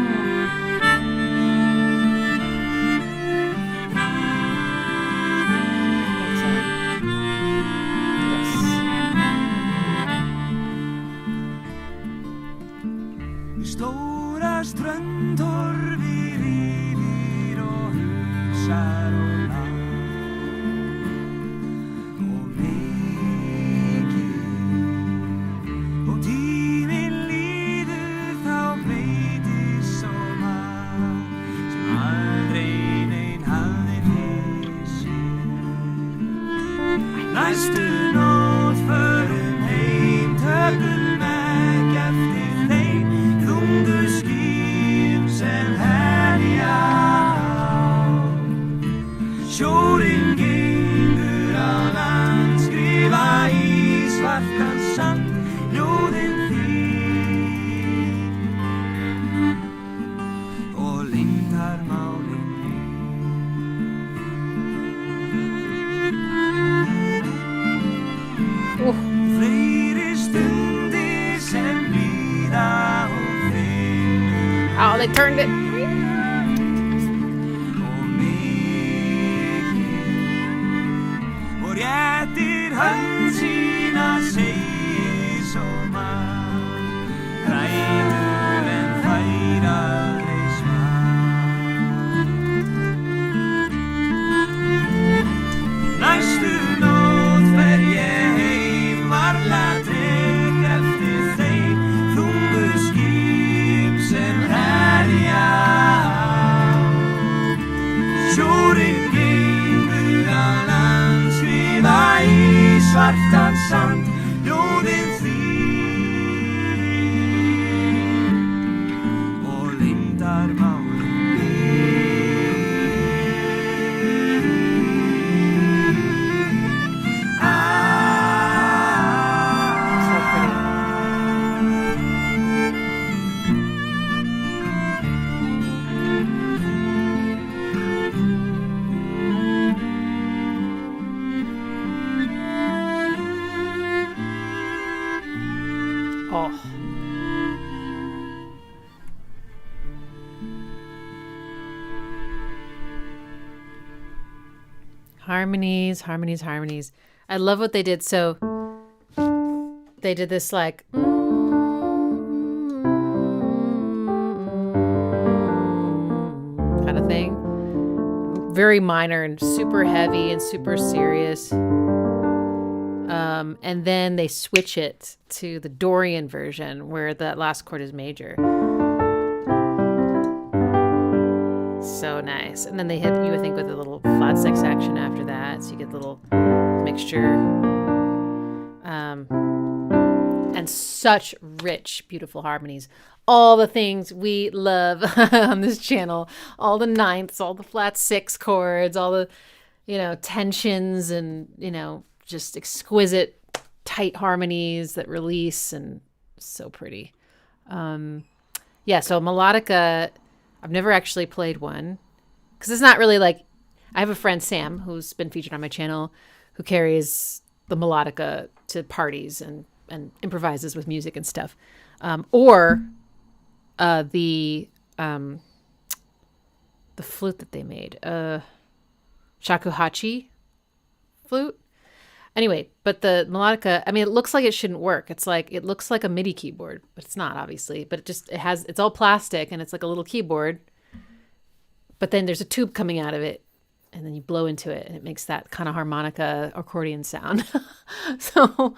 D: Næstu nótt förum heim, tökum vekk eftir þeim þungu skip sem herja á. Sjórinn gengur á land, skrifa í svartan sand ljóðin þín og leyndarmálin mín. Fleiri stundir sem líða og finnur
A: Oh, they turned it.
D: og mikið og réttir hönd sína segir svo margt ræður en þær aldrei smart. Næstu nótt fer ég heim, varla dreg eftir þeim þungu skip sem herja á. Sjórinn gengur á land, skrifa í svartan sand ljóðin þín og leyndarmálin
A: So pretty. Oh. Harmonies, harmonies, harmonies. I love what they did. So they did this like kind of thing. Very minor and super heavy and super serious. And then they switch it to the Dorian version where that last chord is major. So nice. And then they hit you, I think, with a little flat six action after that. So you get a little mixture. And such rich, beautiful harmonies. All the things we love on this channel. All the ninths, all the flat six chords, all the, tensions and, just exquisite tight harmonies that release and so pretty. So melodica, I've never actually played one because it's not really like, I have a friend, Sam, who's been featured on my channel, who carries the melodica to parties and improvises with music and stuff. Or the flute that they made, shakuhachi flute. Anyway, but the melodica, it looks like it shouldn't work. It's like, it looks like a MIDI keyboard, but it's not, obviously. But it's all plastic and it's like a little keyboard. But then there's a tube coming out of it and then you blow into it and it makes that kind of harmonica accordion sound. So,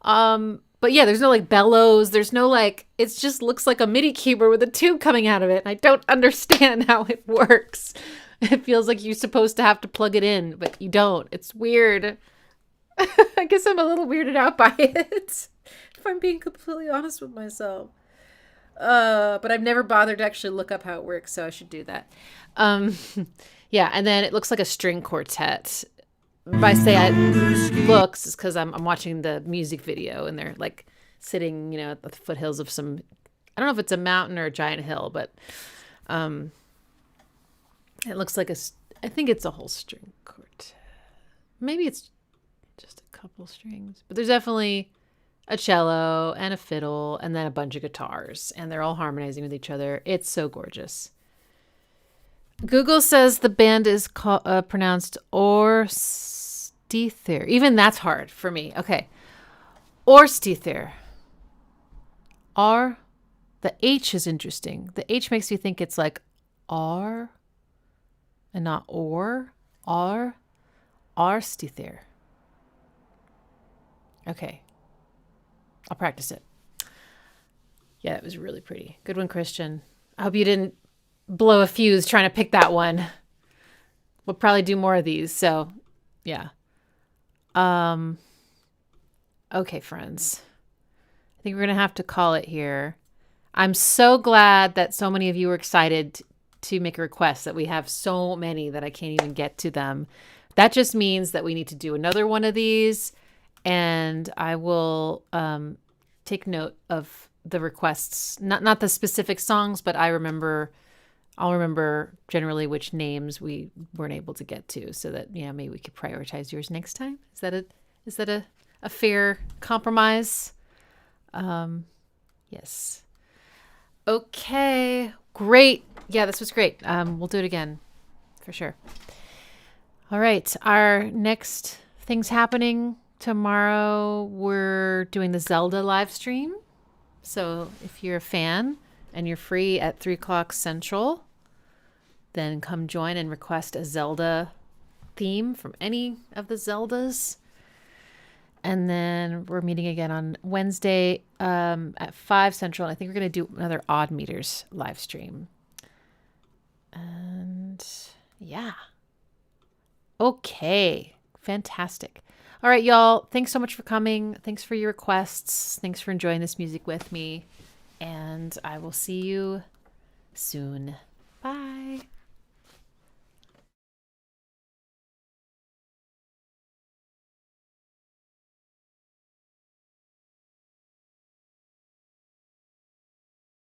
A: but yeah, there's no like bellows. There's no like, it just looks like a MIDI keyboard with a tube coming out of it. And I don't understand how it works. It feels like you're supposed to have to plug it in, but you don't. It's weird. I guess I'm a little weirded out by it, if I'm being completely honest with myself. But I've never bothered to actually look up how it works, so I should do that. Yeah, and then it looks like a string quartet. If I say it looks, it's because I'm watching the music video, and they're like sitting, at the foothills of some, I don't know if it's a mountain or a giant hill, but it looks like I think it's a whole string quartet. Maybe it's just a couple strings, but there's definitely a cello and a fiddle and then a bunch of guitars, and they're all harmonizing with each other. It's so gorgeous. Google says the band is pronounced Árstíðir. Even that's hard for me. Okay. Árstíðir. R. The H is interesting. The H makes me think it's like R and not or. R. Árstíðir. Okay. I'll practice it. Yeah, it was really pretty. Good one, Christian. I hope you didn't blow a fuse trying to pick that one. We'll probably do more of these. So, yeah. Okay, friends. I think we're going to have to call it here. I'm so glad that so many of you were excited to make a request, that we have so many that I can't even get to them. That just means that we need to do another one of these, and I will take note of the requests, not the specific songs, but I'll remember generally which names we weren't able to get to, so that maybe we could prioritize yours next time. Is that a fair compromise? Yes. Okay, great. Yeah, this was great. We'll do it again for sure. All right, our next things happening tomorrow, we're doing the Zelda live stream. So if you're a fan and you're free at 3:00 Central, then come join and request a Zelda theme from any of the Zeldas. And then we're meeting again on Wednesday at 5 Central. I think we're going to do another Odd Meters live stream. And yeah. Okay. Fantastic. All right, y'all. Thanks so much for coming. Thanks for your requests. Thanks for enjoying this music with me. And I will see you soon. Bye.